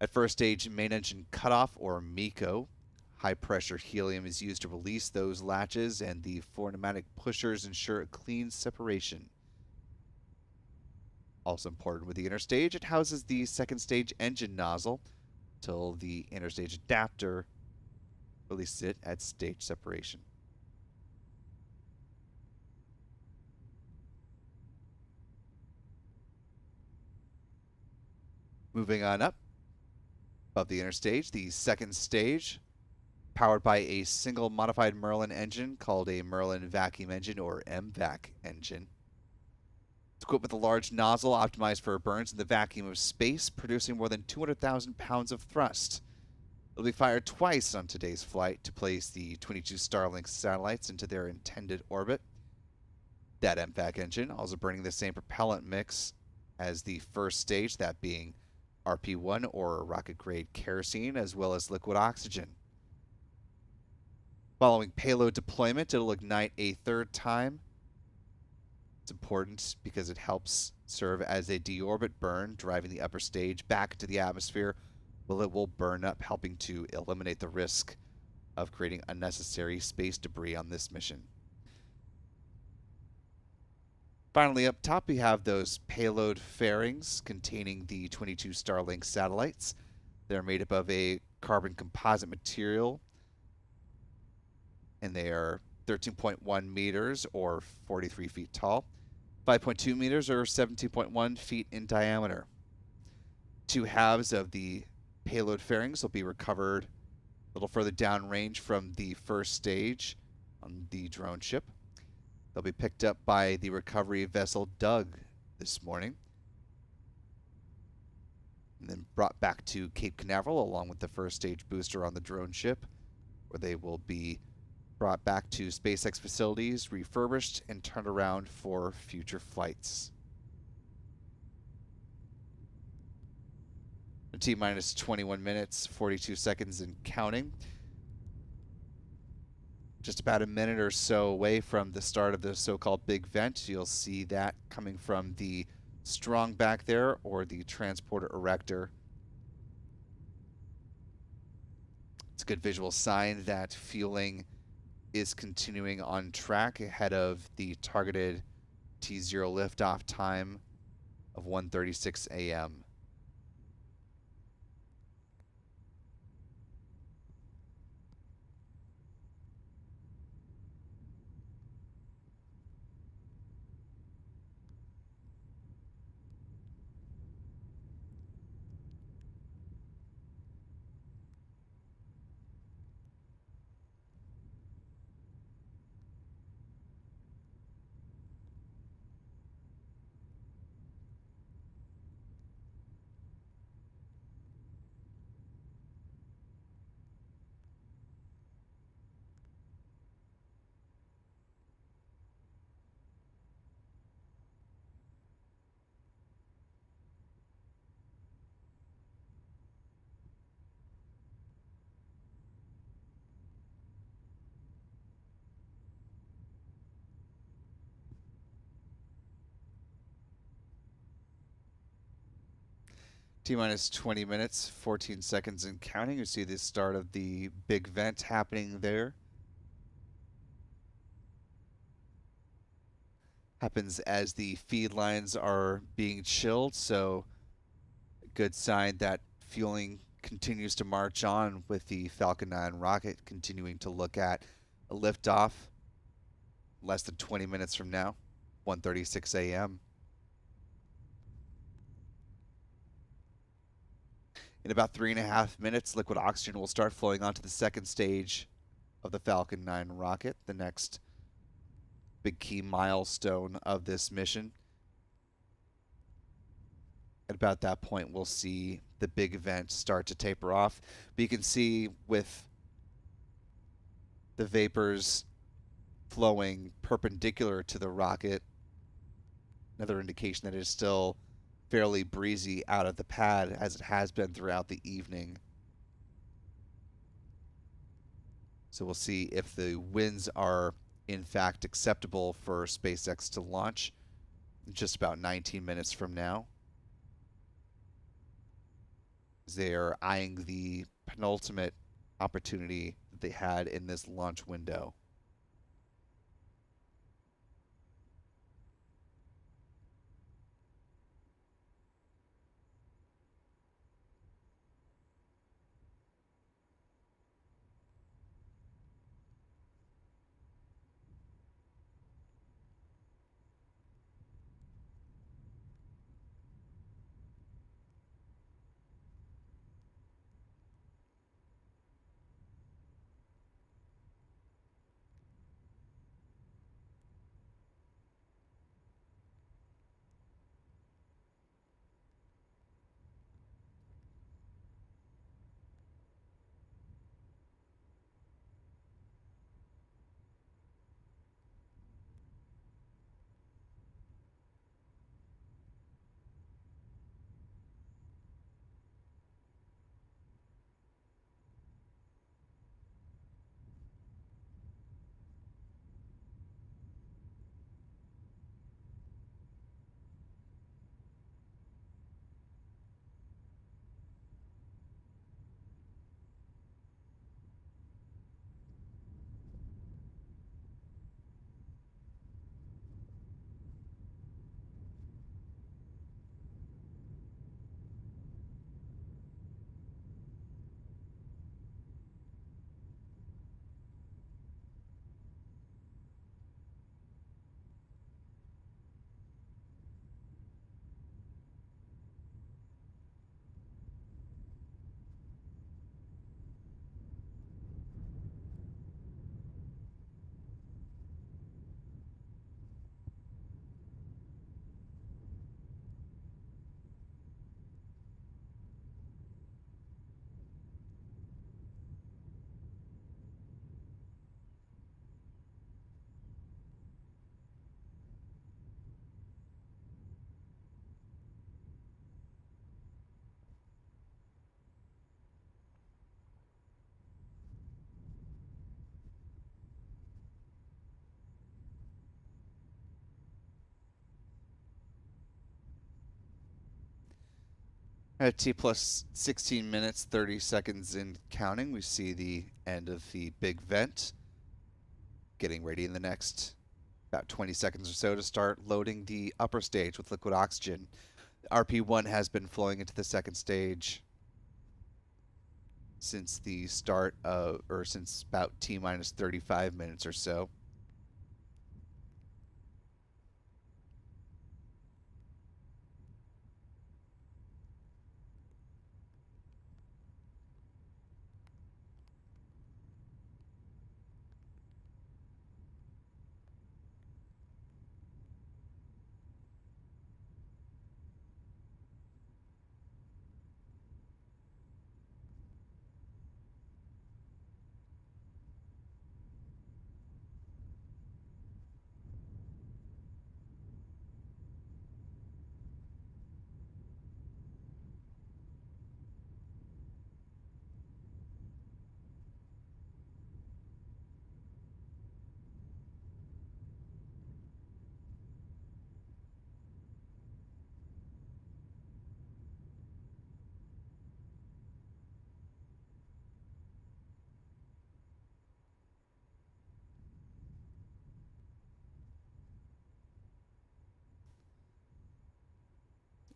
At first stage main engine cutoff, or MECO, high pressure helium is used to release those latches, and the 4 pneumatic pushers ensure a clean separation. Also important with the inner stage, it houses the second stage engine nozzle till the inner stage adapter releases it at stage separation. Moving on up, above the inner stage, the second stage, powered by a single modified Merlin engine called a Merlin vacuum engine, or MVAC engine. It's equipped with a large nozzle optimized for burns in the vacuum of space, producing more than 200,000 pounds of thrust. It'll be fired twice on today's flight to place the 22 Starlink satellites into their intended orbit. That MVAC engine also burning the same propellant mix as the first stage, that being RP1, or rocket-grade kerosene, as well as liquid oxygen. Following payload deployment, it'll ignite a 3rd time. It's important because it helps serve as a deorbit burn, driving the upper stage back into the atmosphere, while it will burn up, helping to eliminate the risk of creating unnecessary space debris on this mission. Finally, up top, we have those payload fairings containing the 22 Starlink satellites. They're made up of a carbon composite material, and they are 13.1 meters, or 43 feet tall, 5.2 meters, or 17.1 feet in diameter. 2 halves of the payload fairings will be recovered a little further downrange from the first stage on the drone ship. They'll be picked up by the recovery vessel Doug this morning, and then brought back to Cape Canaveral along with the first stage booster on the drone ship, where they will be brought back to SpaceX facilities, refurbished, and turned around for future flights. T minus 21 minutes, 42 seconds and counting. Just about a minute or so away from the start of the so-called big vent. You'll see that coming from the strong back there, or the transporter erector. It's a good visual sign that fueling is continuing on track ahead of the targeted T0 liftoff time of 1:36 a.m. T minus 20 minutes, 14 seconds and counting. You see the start of the big vent happening there. Happens as the feed lines are being chilled, so a good sign that fueling continues to march on with the Falcon 9 rocket continuing to look at a liftoff less than 20 minutes from now, 1:36 a.m. In about 3.5 minutes, liquid oxygen will start flowing onto the second stage of the Falcon 9 rocket, the next big key milestone of this mission. At about that point, we'll see the big event start to taper off. But you can see with the vapors flowing perpendicular to the rocket, another indication that it is still fairly breezy out of the pad as it has been throughout the evening. So we'll see if the winds are in fact acceptable for SpaceX to launch in just about 19 minutes from now. They are eyeing the penultimate opportunity that they had in this launch window. At T plus 16 minutes, 30 seconds in counting, we see the end of the big vent. Getting ready in the next about 20 seconds or so to start loading the upper stage with liquid oxygen. RP1 has been flowing into the second stage since the start of, or since about T minus 35 minutes or so.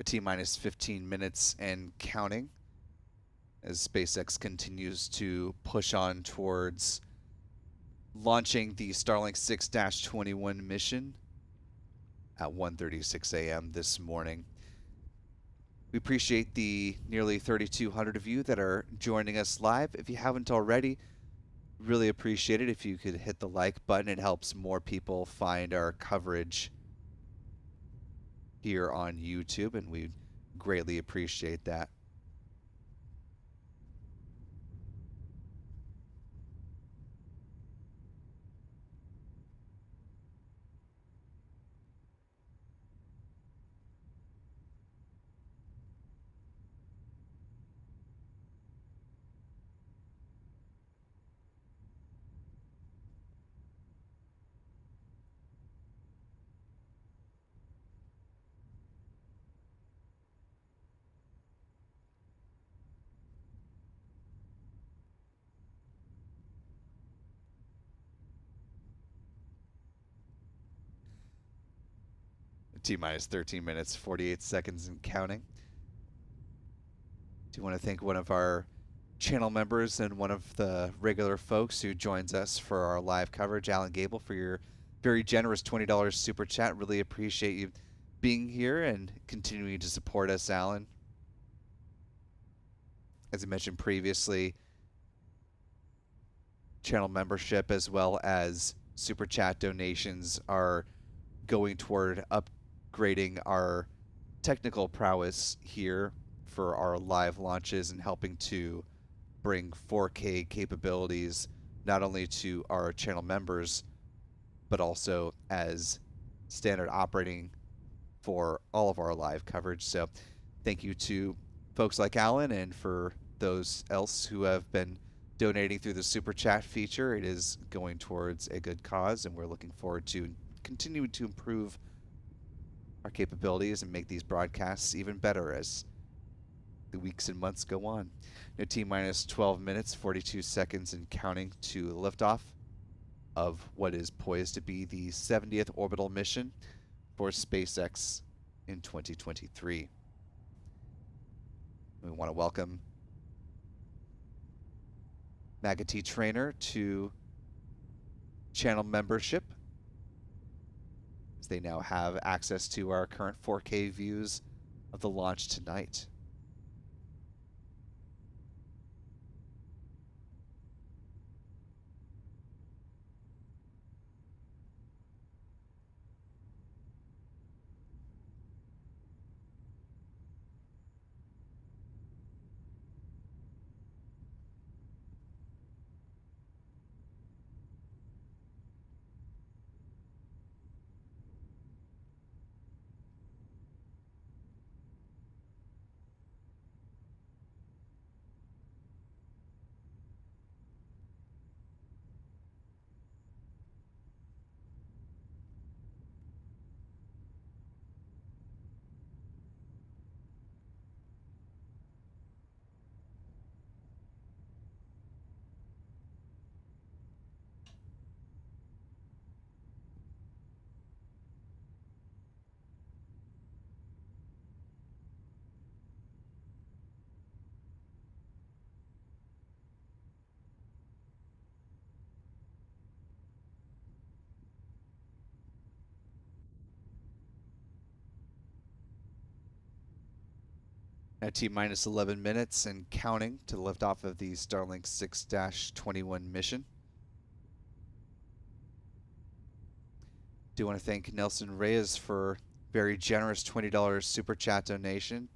T-minus 15 minutes and counting as SpaceX continues to push on towards launching the Starlink 6-21 mission at 1:36 a.m. this morning. We appreciate the nearly 3,200 of you that are joining us live. If you haven't already, really appreciate it if you could hit the like button. It helps more people find our coverage here on YouTube, and we greatly appreciate that. T-minus 13 minutes, 48 seconds and counting. Do want to thank one of our channel members and one of the regular folks who joins us for our live coverage, Alan Gable, for your very generous $20 super chat. Really appreciate you being here and continuing to support us, Alan. As I mentioned previously, channel membership as well as super chat donations are going toward upgrading our technical prowess here for our live launches and helping to bring 4K capabilities not only to our channel members but also as standard operating for all of our live coverage. So thank you to folks like Alan and for those else who have been donating through the super chat feature. It is going towards a good cause, and we're looking forward to continuing to improve our capabilities and make these broadcasts even better as the weeks and months go on. Now, T-minus 12 minutes, 42 seconds and counting to liftoff of what is poised to be the 70th orbital mission for SpaceX in 2023. We want to welcome Maggie Trainer to channel membership, as they now have access to our current 4K views of the launch tonight. At T-minus 11 minutes and counting to lift off of the Starlink 6-21 mission. Do want to thank Nelson Reyes for very generous $20 super chat donation.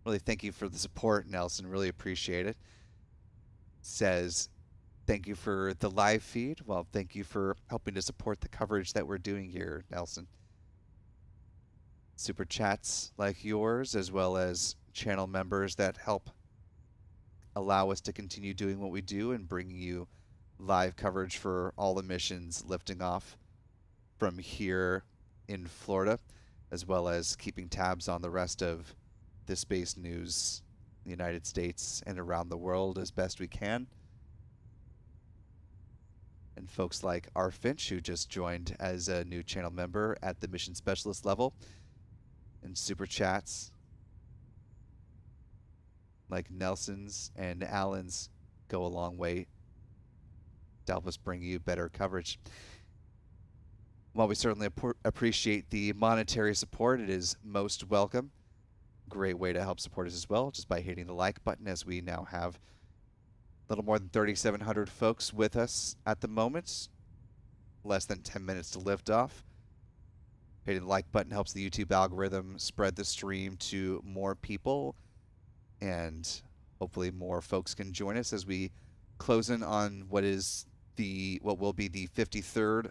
Really thank you for the support, Nelson. Really appreciate it. Says, thank you for the live feed. Well, thank you for helping to support the coverage that we're doing here, Nelson. Super chats like yours, as well as channel members that help allow us to continue doing what we do and bringing you live coverage for all the missions lifting off from here in Florida, as well as keeping tabs on the rest of the space news in the United States and around the world as best we can. And folks like R. Finch, who just joined as a new channel member at the mission specialist level, and super chats like Nelson's and Allen's go a long way to help us bring you better coverage. While we certainly appreciate the monetary support, it is most welcome. Great way to help support us as well, just by hitting the like button, as we now have a little more than 3,700 folks with us at the moment. Less than 10 minutes to lift off. Hitting the like button helps the YouTube algorithm spread the stream to more people, and hopefully more folks can join us as we close in on what will be the 53rd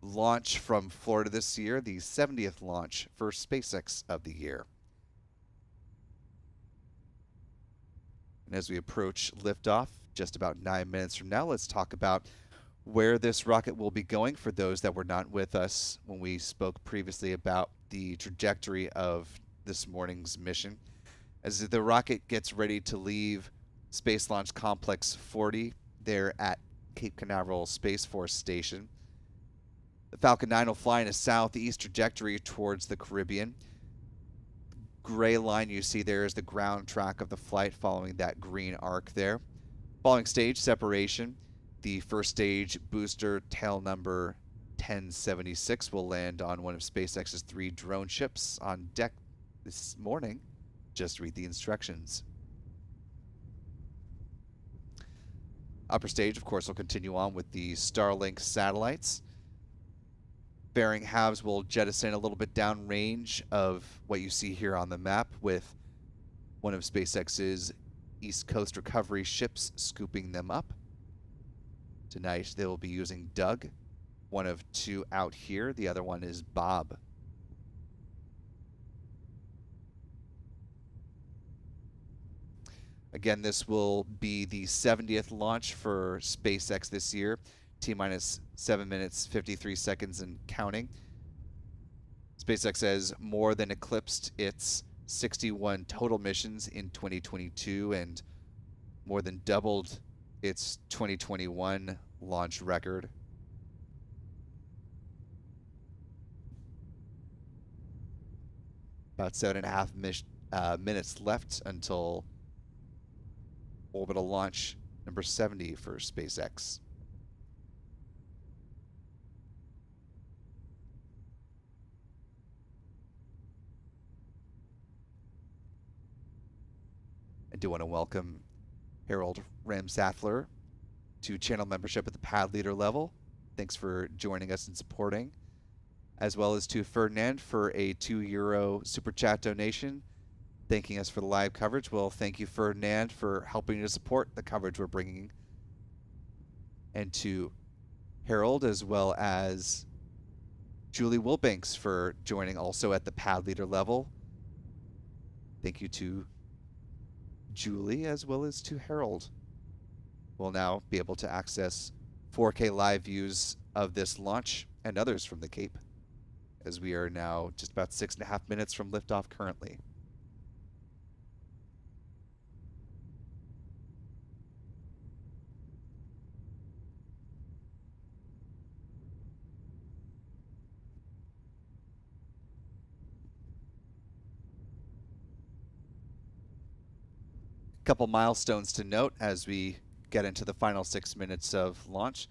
launch from Florida this year, the 70th launch for SpaceX of the year. And as we approach liftoff, just about 9 minutes from now, let's talk about where this rocket will be going for those that were not with us when we spoke previously about the trajectory of this morning's mission. As the rocket gets ready to leave Space Launch Complex 40 there at Cape Canaveral Space Force Station, the Falcon 9 will fly in a southeast trajectory towards the Caribbean. Gray line you see there is the ground track of the flight following that green arc there. Following stage separation, the first stage booster tail number 1076 will land on one of SpaceX's 3 drone ships on deck this morning. Just read the instructions. Upper stage, of course, will continue on with the Starlink satellites. Bearing halves will jettison a little bit downrange of what you see here on the map, with one of SpaceX's East Coast recovery ships scooping them up. Tonight they will be using Doug, one of 2 out here. The other one is Bob. Again, this will be the 70th launch for SpaceX this year. T-minus 7 minutes, 53 seconds and counting. SpaceX has more than eclipsed its 61 total missions in 2022 and more than doubled its 2021 launch record. About 7.5 minutes left until orbital launch number 70 for SpaceX. I do want to welcome Harold Ramsathler to channel membership at the pad leader level. Thanks for joining us and supporting. As well as to Ferdinand for a €2 super chat donation, thanking us for the live coverage. Well, thank you, Ferdinand, for helping to support the coverage we're bringing. And to Harold, as well as Julie Wilbanks for joining also at the pad leader level. Thank you to Julie as well as to Harold. We'll now be able to access 4K live views of this launch and others from the Cape, as we are now just about 6.5 minutes from liftoff currently. Couple milestones to note as we get into the final 6 minutes of launch.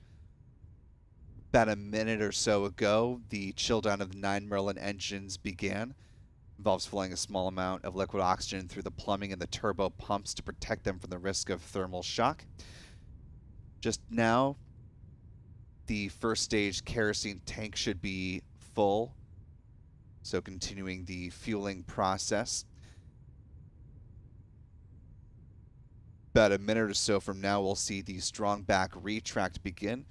About a minute or so ago, the chill down of the 9 Merlin engines began. Involves flowing a small amount of liquid oxygen through the plumbing and the turbo pumps to protect them from the risk of thermal shock. Just now, the first stage kerosene tank should be full, so continuing the fueling process. About a minute or so from now, we'll see the strong back retract begin.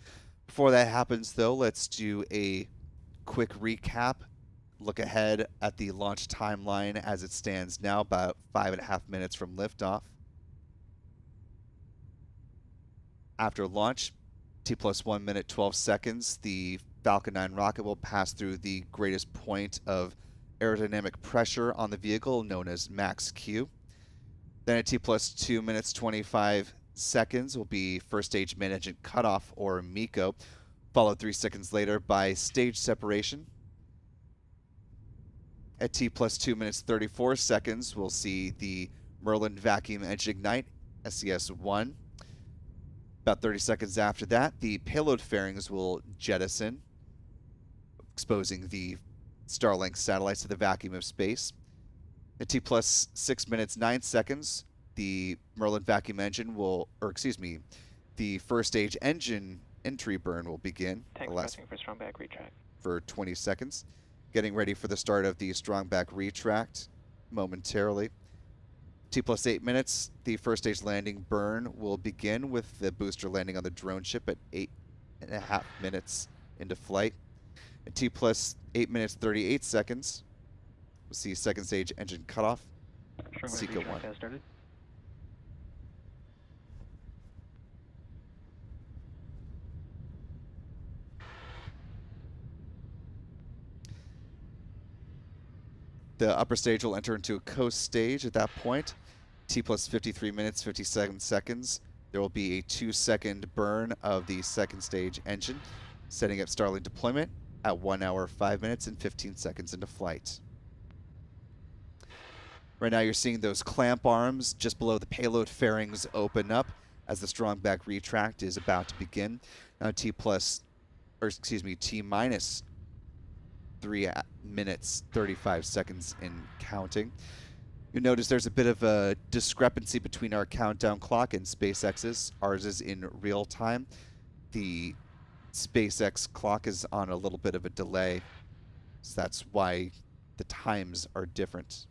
Before that happens, though, let's do a quick recap. Look ahead at the launch timeline as it stands now, about 5.5 minutes from liftoff. After launch, T plus 1 minute 12 seconds, the Falcon 9 rocket will pass through the greatest point of aerodynamic pressure on the vehicle, known as max Q. Then at T plus 2 minutes 25 seconds will be first stage main engine cutoff, or MECO, followed 3 seconds later by stage separation. At T plus 2 minutes 34 seconds, we'll see the Merlin vacuum engine ignite, SES-1. About 30 seconds after that, the payload fairings will jettison, exposing the Starlink satellites to the vacuum of space. At T plus 6 minutes 9 seconds, the Merlin vacuum engine will, the first stage engine entry burn will begin. Tanks pressing for strong back retract. For 20 seconds. Getting ready for the start of the strong back retract momentarily. T plus 8 minutes, the first stage landing burn will begin with the booster landing on the drone ship at 8.5 minutes into flight. At T plus 8 minutes 38 seconds, we'll see second stage engine cutoff. Seeker 1 has started. The upper stage will enter into a coast stage at that point. T plus 53 minutes 57 seconds. There will be a 2-second burn of the second stage engine, setting up Starlink deployment at 1 hour 5 minutes and 15 seconds into flight. Right now you're seeing those clamp arms just below the payload fairings open up as the strong back retract is about to begin. Now T minus 3 minutes 35 seconds in counting. You'll notice there's a bit of a discrepancy between our countdown clock and SpaceX's. Ours is in real time. The SpaceX clock is on a little bit of a delay, so that's why the times are different.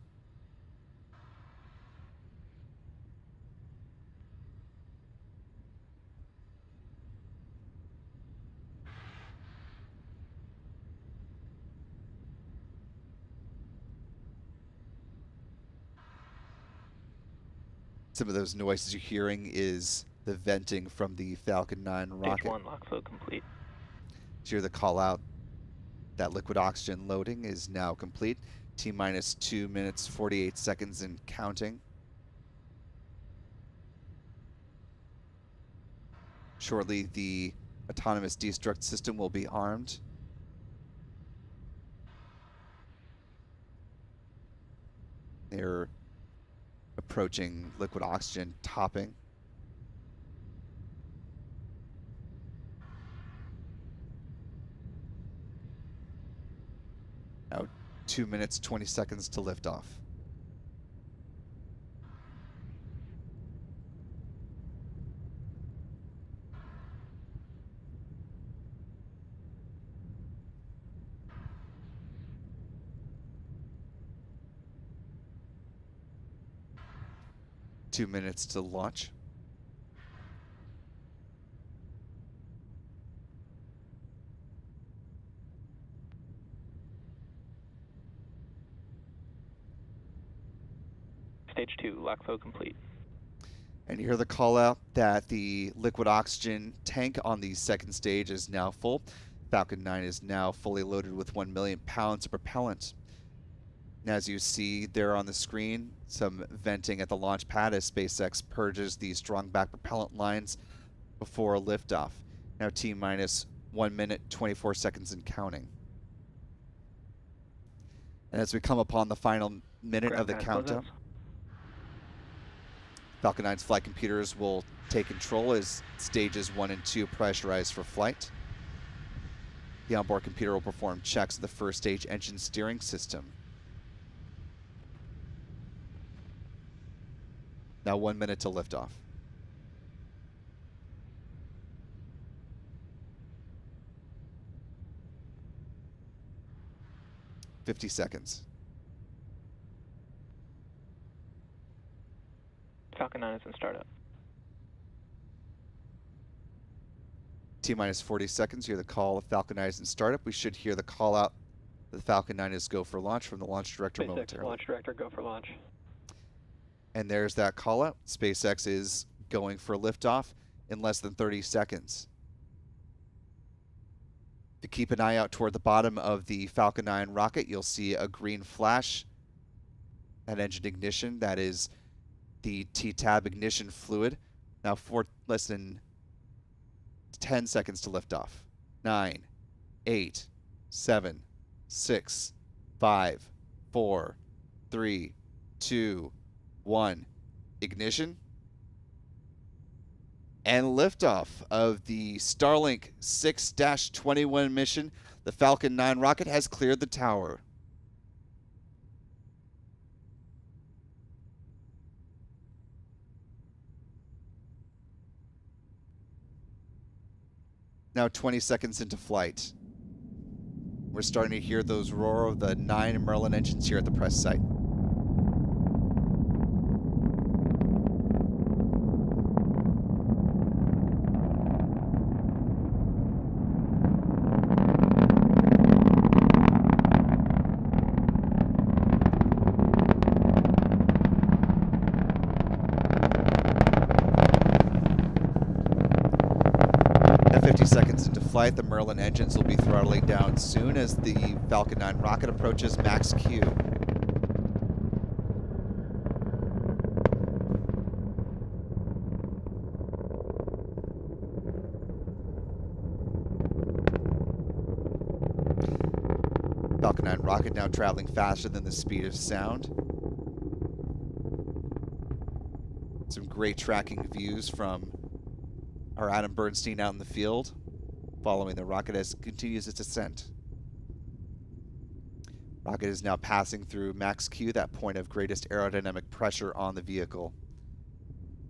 Some of those noises you're hearing is the venting from the Falcon 9 rocket. Stage 1 lock flow complete. So hear the call out that liquid oxygen loading is now complete. T minus 2 minutes 48 seconds and counting. Shortly, the autonomous destruct system will be armed. They're approaching liquid oxygen topping. Now 2 minutes 20 seconds to liftoff. Two minutes to launch. Stage 2 lock flow complete. And you hear the call out that the liquid oxygen tank on the second stage is now full. Falcon 9 is now fully loaded with 1 million pounds of propellant. And as you see there on the screen, some venting at the launch pad as SpaceX purges the strong back propellant lines before liftoff. Now T minus 1 minute 24 seconds and counting. And as we come upon the final minute of the countdown, Falcon 9's flight computers will take control as stages 1 and 2 pressurize for flight. The onboard computer will perform checks of the first stage engine steering system. Now 1 minute to liftoff. $50 seconds. Falcon 9 is in startup. T minus 40 seconds. You hear the call of Falcon 9 is in startup. We should hear the call out that the Falcon 9 is go for launch from the launch director momentarily. Launch director, go for launch. And there's that call out. SpaceX is going for liftoff in less than 30 seconds. If you keep an eye out toward the bottom of the Falcon 9 rocket, you'll see a green flash at engine ignition. That is the T-tab ignition fluid. Now for less than 10 seconds to liftoff. 9, 8, 7, 6, 5, 4, 3, 2, 1. ignition, and liftoff of the Starlink 6-21 mission. The Falcon 9 rocket has cleared the tower. Now 20 seconds into flight. We're starting to hear those roar of the 9 Merlin engines here at the press site. At 50 seconds into flight, the Merlin engines will be throttling down soon as the Falcon 9 rocket approaches max Q. Falcon 9 rocket now traveling faster than the speed of sound. Some great tracking views from our Adam Bernstein out in the field, following the rocket as it continues its ascent. Rocket is now passing through max Q, that point of greatest aerodynamic pressure on the vehicle.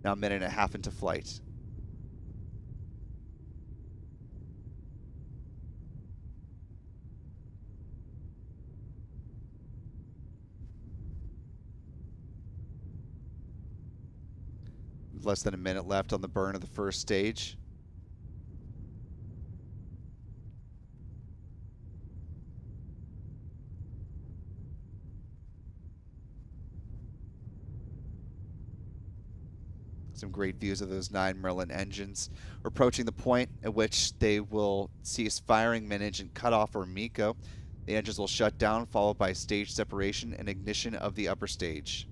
Now a minute and a half into flight. Less than a minute left on the burn of the first stage. Some great views of those 9 Merlin engines. We're approaching the point at which they will cease firing mid-engine cutoff or MECO. The engines will shut down, followed by stage separation and ignition of the upper stage.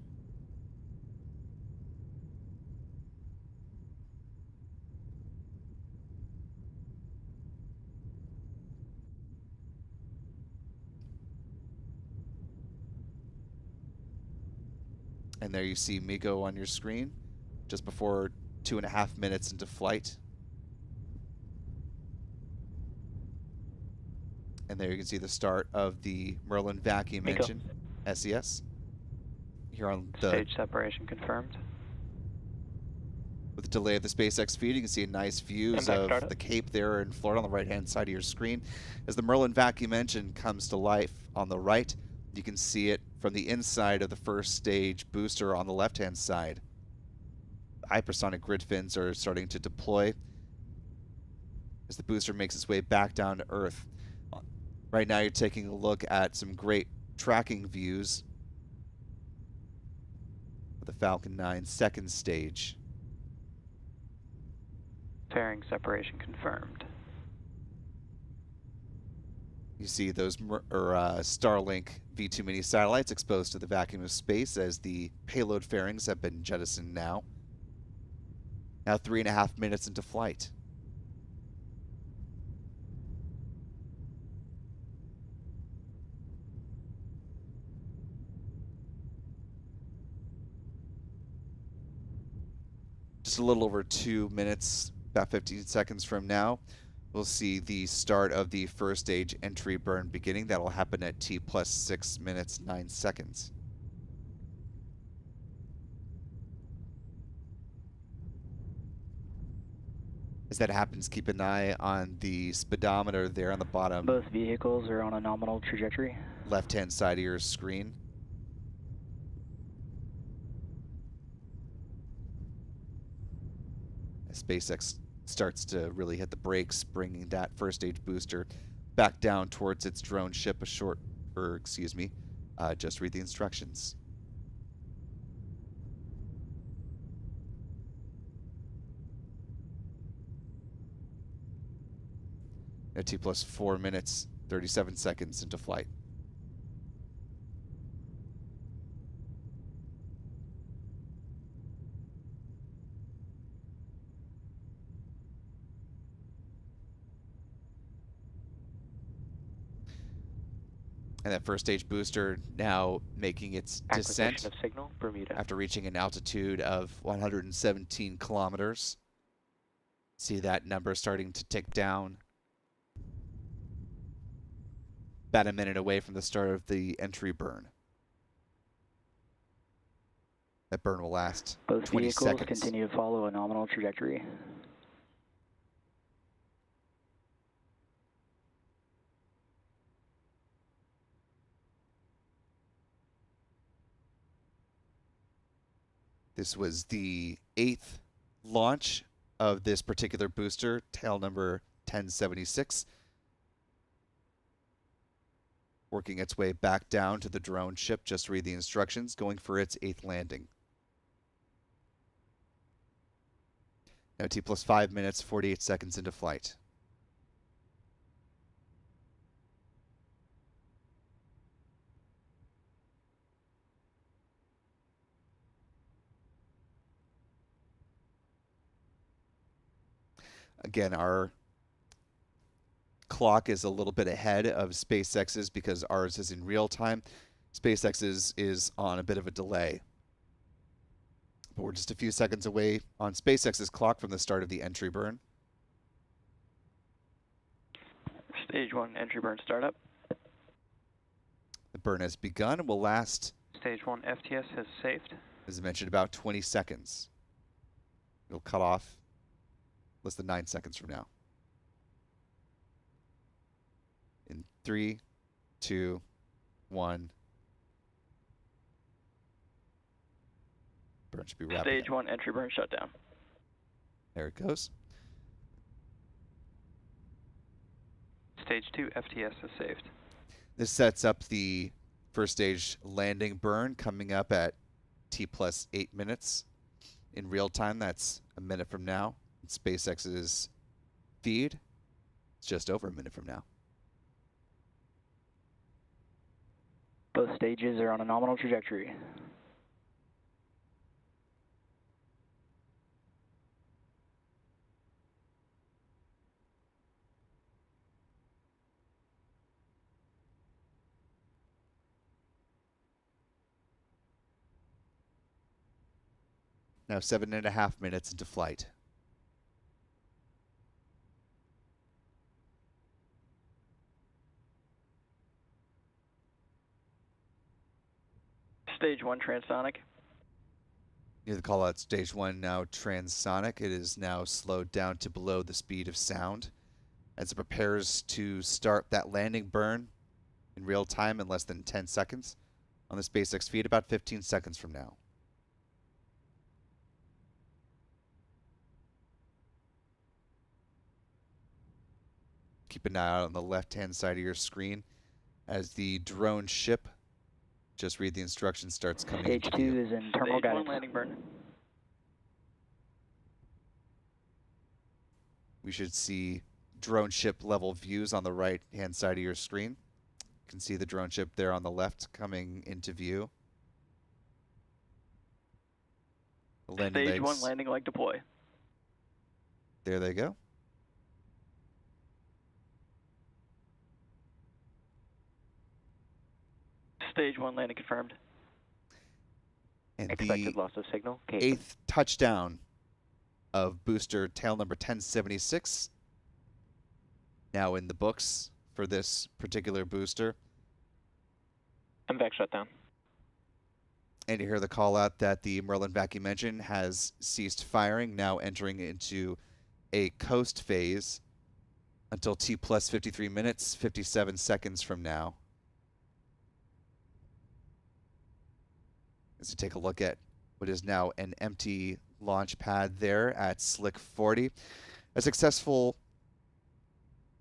And there you see MECO on your screen, just before 2.5 minutes into flight. And there you can see the start of the Merlin vacuum MECO. engine, SES. Here on the Stage separation confirmed. with the delay of the SpaceX feed, you can see nice views Impact of startup. the Cape there in Florida on the right-hand side of your screen. As the Merlin vacuum engine comes to life on the right, you can see it from the inside of the first stage booster on the left-hand side. Hypersonic grid fins are starting to deploy as the booster makes its way back down to Earth. Right now you're taking a look at some great tracking views of the Falcon 9 second stage. Fairing separation confirmed. You see those Starlink V2 mini satellites exposed to the vacuum of space as the payload fairings have been jettisoned now. Now 3.5 minutes into flight. Just a little over 2 minutes, about 15 seconds from now, we'll see the start of the first stage entry burn beginning. That'll happen at T plus 6 minutes, 9 seconds. As that happens, keep an eye on the speedometer there on the bottom Both vehicles are on a nominal trajectory. left-hand side of your screen. As SpaceX starts to really hit the brakes, bringing that first stage booster back down towards its drone ship just read the instructions. At T plus 4 minutes, 37 seconds into flight. And that first stage booster now making its Acquisition descent of signal, Bermuda. after reaching an altitude of 117 kilometers. See that number starting to tick down. About a minute away from the start of the entry burn. That burn will last Both 20 vehicles seconds. continue to follow a nominal trajectory. This was the 8th launch of this particular booster, tail number 1076. Working its way back down to the drone ship, just read the instructions, going for its 8th landing. Now T plus 5 minutes, 48 seconds into flight. Again, our clock is a little bit ahead of SpaceX's because ours is in real time. SpaceX's is on a bit of a delay. But we're just a few seconds away on SpaceX's clock from the start of the entry burn. Stage 1 entry burn startup. The burn has begun and will last, Stage 1 FTS has saved. as I mentioned, about 20 seconds. It'll cut off less than 9 seconds from now. In 3, 2, 1. Burn should be wrapping Stage up. 1 entry burn shutdown. There it goes. Stage 2 FTS has saved. This sets up the first stage landing burn coming up at T plus 8 minutes. In real time, that's a minute from now. SpaceX's feed, it's just over a minute from now. Both stages are on a nominal trajectory. Now 7.5 minutes into flight. Stage 1 transonic. Near the call out stage 1 now transonic. It is now slowed down to below the speed of sound as it prepares to start that landing burn in real time in less than 10 seconds on the SpaceX feed, about 15 seconds from now. Keep an eye out on the left-hand side of your screen as the drone ship, just read the instructions, starts coming Stage into 2 view. is in terminal Stage 1 guidance. landing burn. We should see drone ship level views on the right-hand side of your screen. You can see the drone ship there on the left coming into view. The landing Stage 1 legs, landing leg deploy. there they go. Stage 1 landing confirmed. And Expected the loss of signal, Cape. 8th touchdown of booster tail number 1076 now in the books for this particular booster. MVAC shutdown. And you hear the call out that the Merlin vacuum engine has ceased firing, now entering into a coast phase until T plus 53 minutes, 57 seconds from now. As you take a look at what is now an empty launch pad there at Slick 40. A successful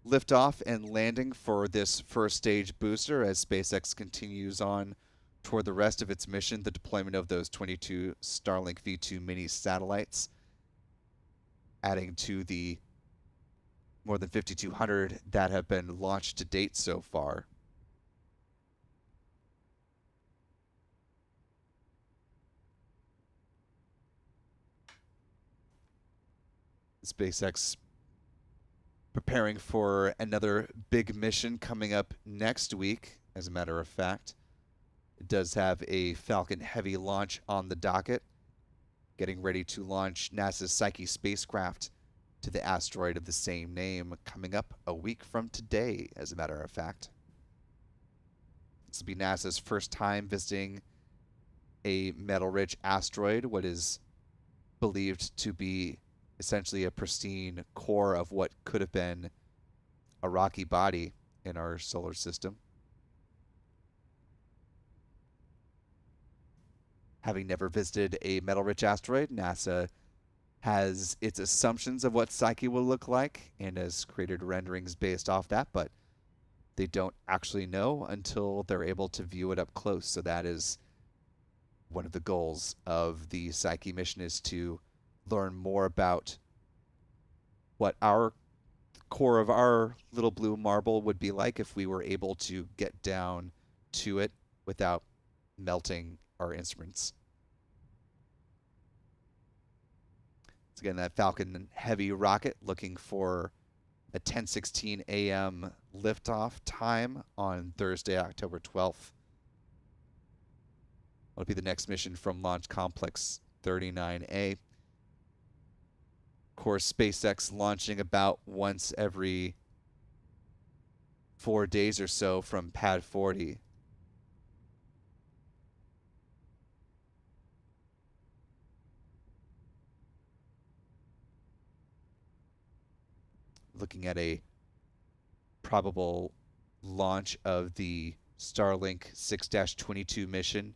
liftoff and landing for this first stage booster as SpaceX continues on toward the rest of its mission, the deployment of those 22 Starlink V2 mini satellites, adding to the more than 5,200 that have been launched to date so far. SpaceX preparing for another big mission coming up next week as a matter of fact. It does have a Falcon Heavy launch on the docket, getting ready to launch NASA's Psyche spacecraft to the asteroid of the same name coming up a week from today, as a matter of fact. This will be NASA's first time visiting a metal-rich asteroid, what is believed to be essentially a pristine core of what could have been a rocky body in our solar system. Having never visited a metal-rich asteroid, NASA has its assumptions of what Psyche will look like and has created renderings based off that, but they don't actually know until they're able to view it up close. So that is one of the goals of the Psyche mission, is to learn more about what our core of our little blue marble would be like if we were able to get down to it without melting our instruments. So again, that Falcon Heavy rocket looking for a 10:16 a.m. liftoff time on Thursday, October 12th. That'll be the next mission from Launch Complex 39A. Of course, SpaceX launching about once every 4 days or so from Pad 40. Looking at a probable launch of the Starlink 6-22 mission.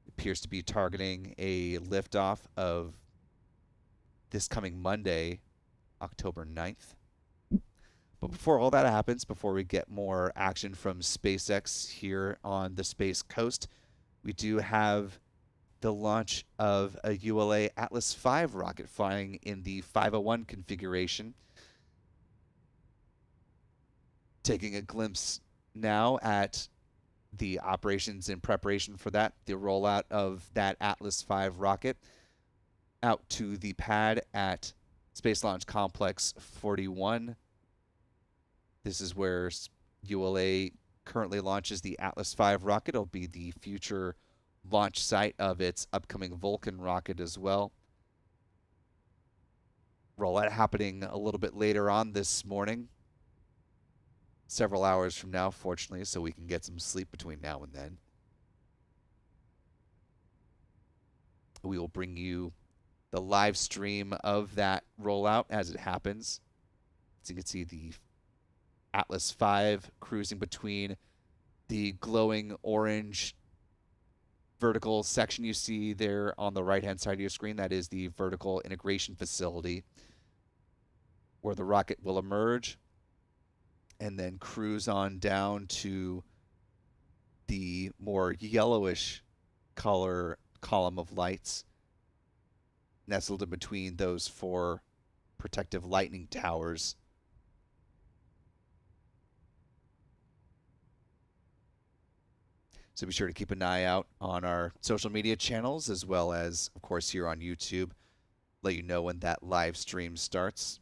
It appears to be targeting a liftoff of this coming Monday, October 9th. But before all that happens, before we get more action from SpaceX here on the Space Coast, we do have the launch of a ULA Atlas V rocket flying in the 501 configuration. Taking a glimpse now at the operations in preparation for that, the rollout of that Atlas V rocket out to the pad at Space Launch Complex 41. This is where ULA currently launches the Atlas V rocket. It'll be the future launch site of its upcoming Vulcan rocket as well. Rollout happening a little bit later on this morning, several hours from now, fortunately, so we can get some sleep between now and then. We will bring you the live stream of that rollout as it happens. So you can see the Atlas V cruising between the glowing orange vertical section you see there on the right-hand side of your screen. That is the vertical integration facility where the rocket will emerge and then cruise on down to the more yellowish color column of lights nestled in between those four protective lightning towers. So be sure to keep an eye out on our social media channels, as well as, of course, here on YouTube. Let you know when that live stream starts.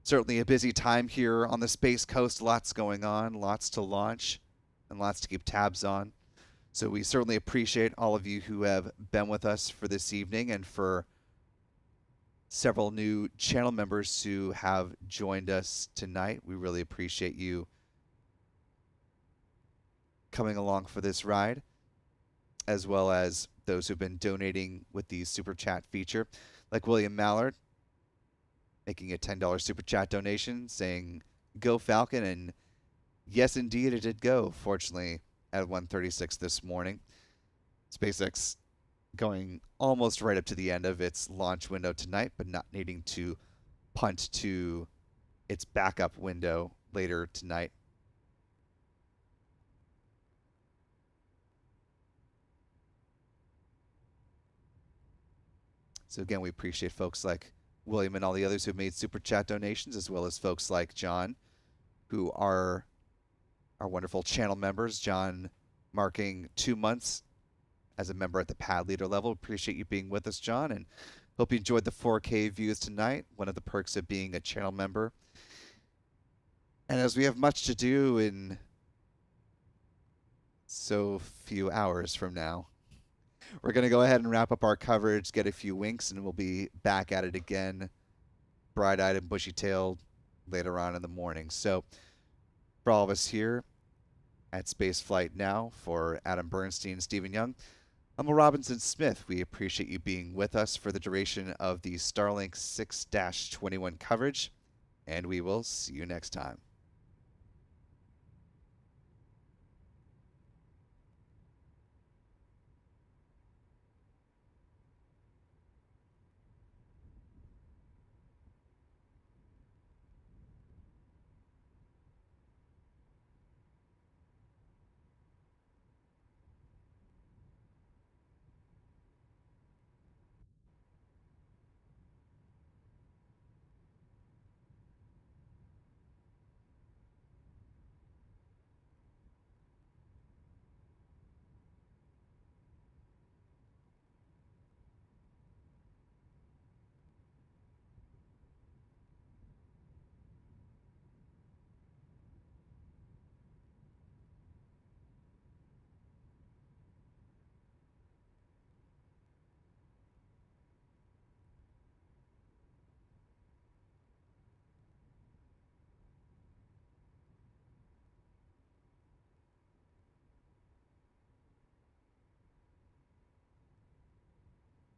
Certainly a busy time here on the Space Coast. Lots going on, lots to launch, and lots to keep tabs on. So we certainly appreciate all of you who have been with us for this evening, and for several new channel members who have joined us tonight. We really appreciate you coming along for this ride, as well as those who've been donating with the Super Chat feature, like William Mallard, making a $10 Super Chat donation, saying, "Go Falcon," and yes, indeed, it did go, fortunately, at 1:36 this morning. SpaceX going almost right up to the end of its launch window tonight, but not needing to punt to its backup window later tonight. So again, we appreciate folks like William and all the others who have made Super Chat donations, as well as folks like John, who are our wonderful channel members. John marking 2 months as a member at the pad leader level. Appreciate you being with us, John. And Hope you enjoyed the 4K views tonight, one of the perks of being a channel member. And as we have much to do in so few hours from now, we're going to go ahead and wrap up our coverage, get a few winks, and we'll be back at it again, bright-eyed and bushy-tailed, later on in the morning. So for all of us here at Spaceflight Now, for Adam Bernstein, Stephen Young, I'm Will Robinson Smith. We appreciate you being with us for the duration of the Starlink 6-21 coverage, and we will see you next time.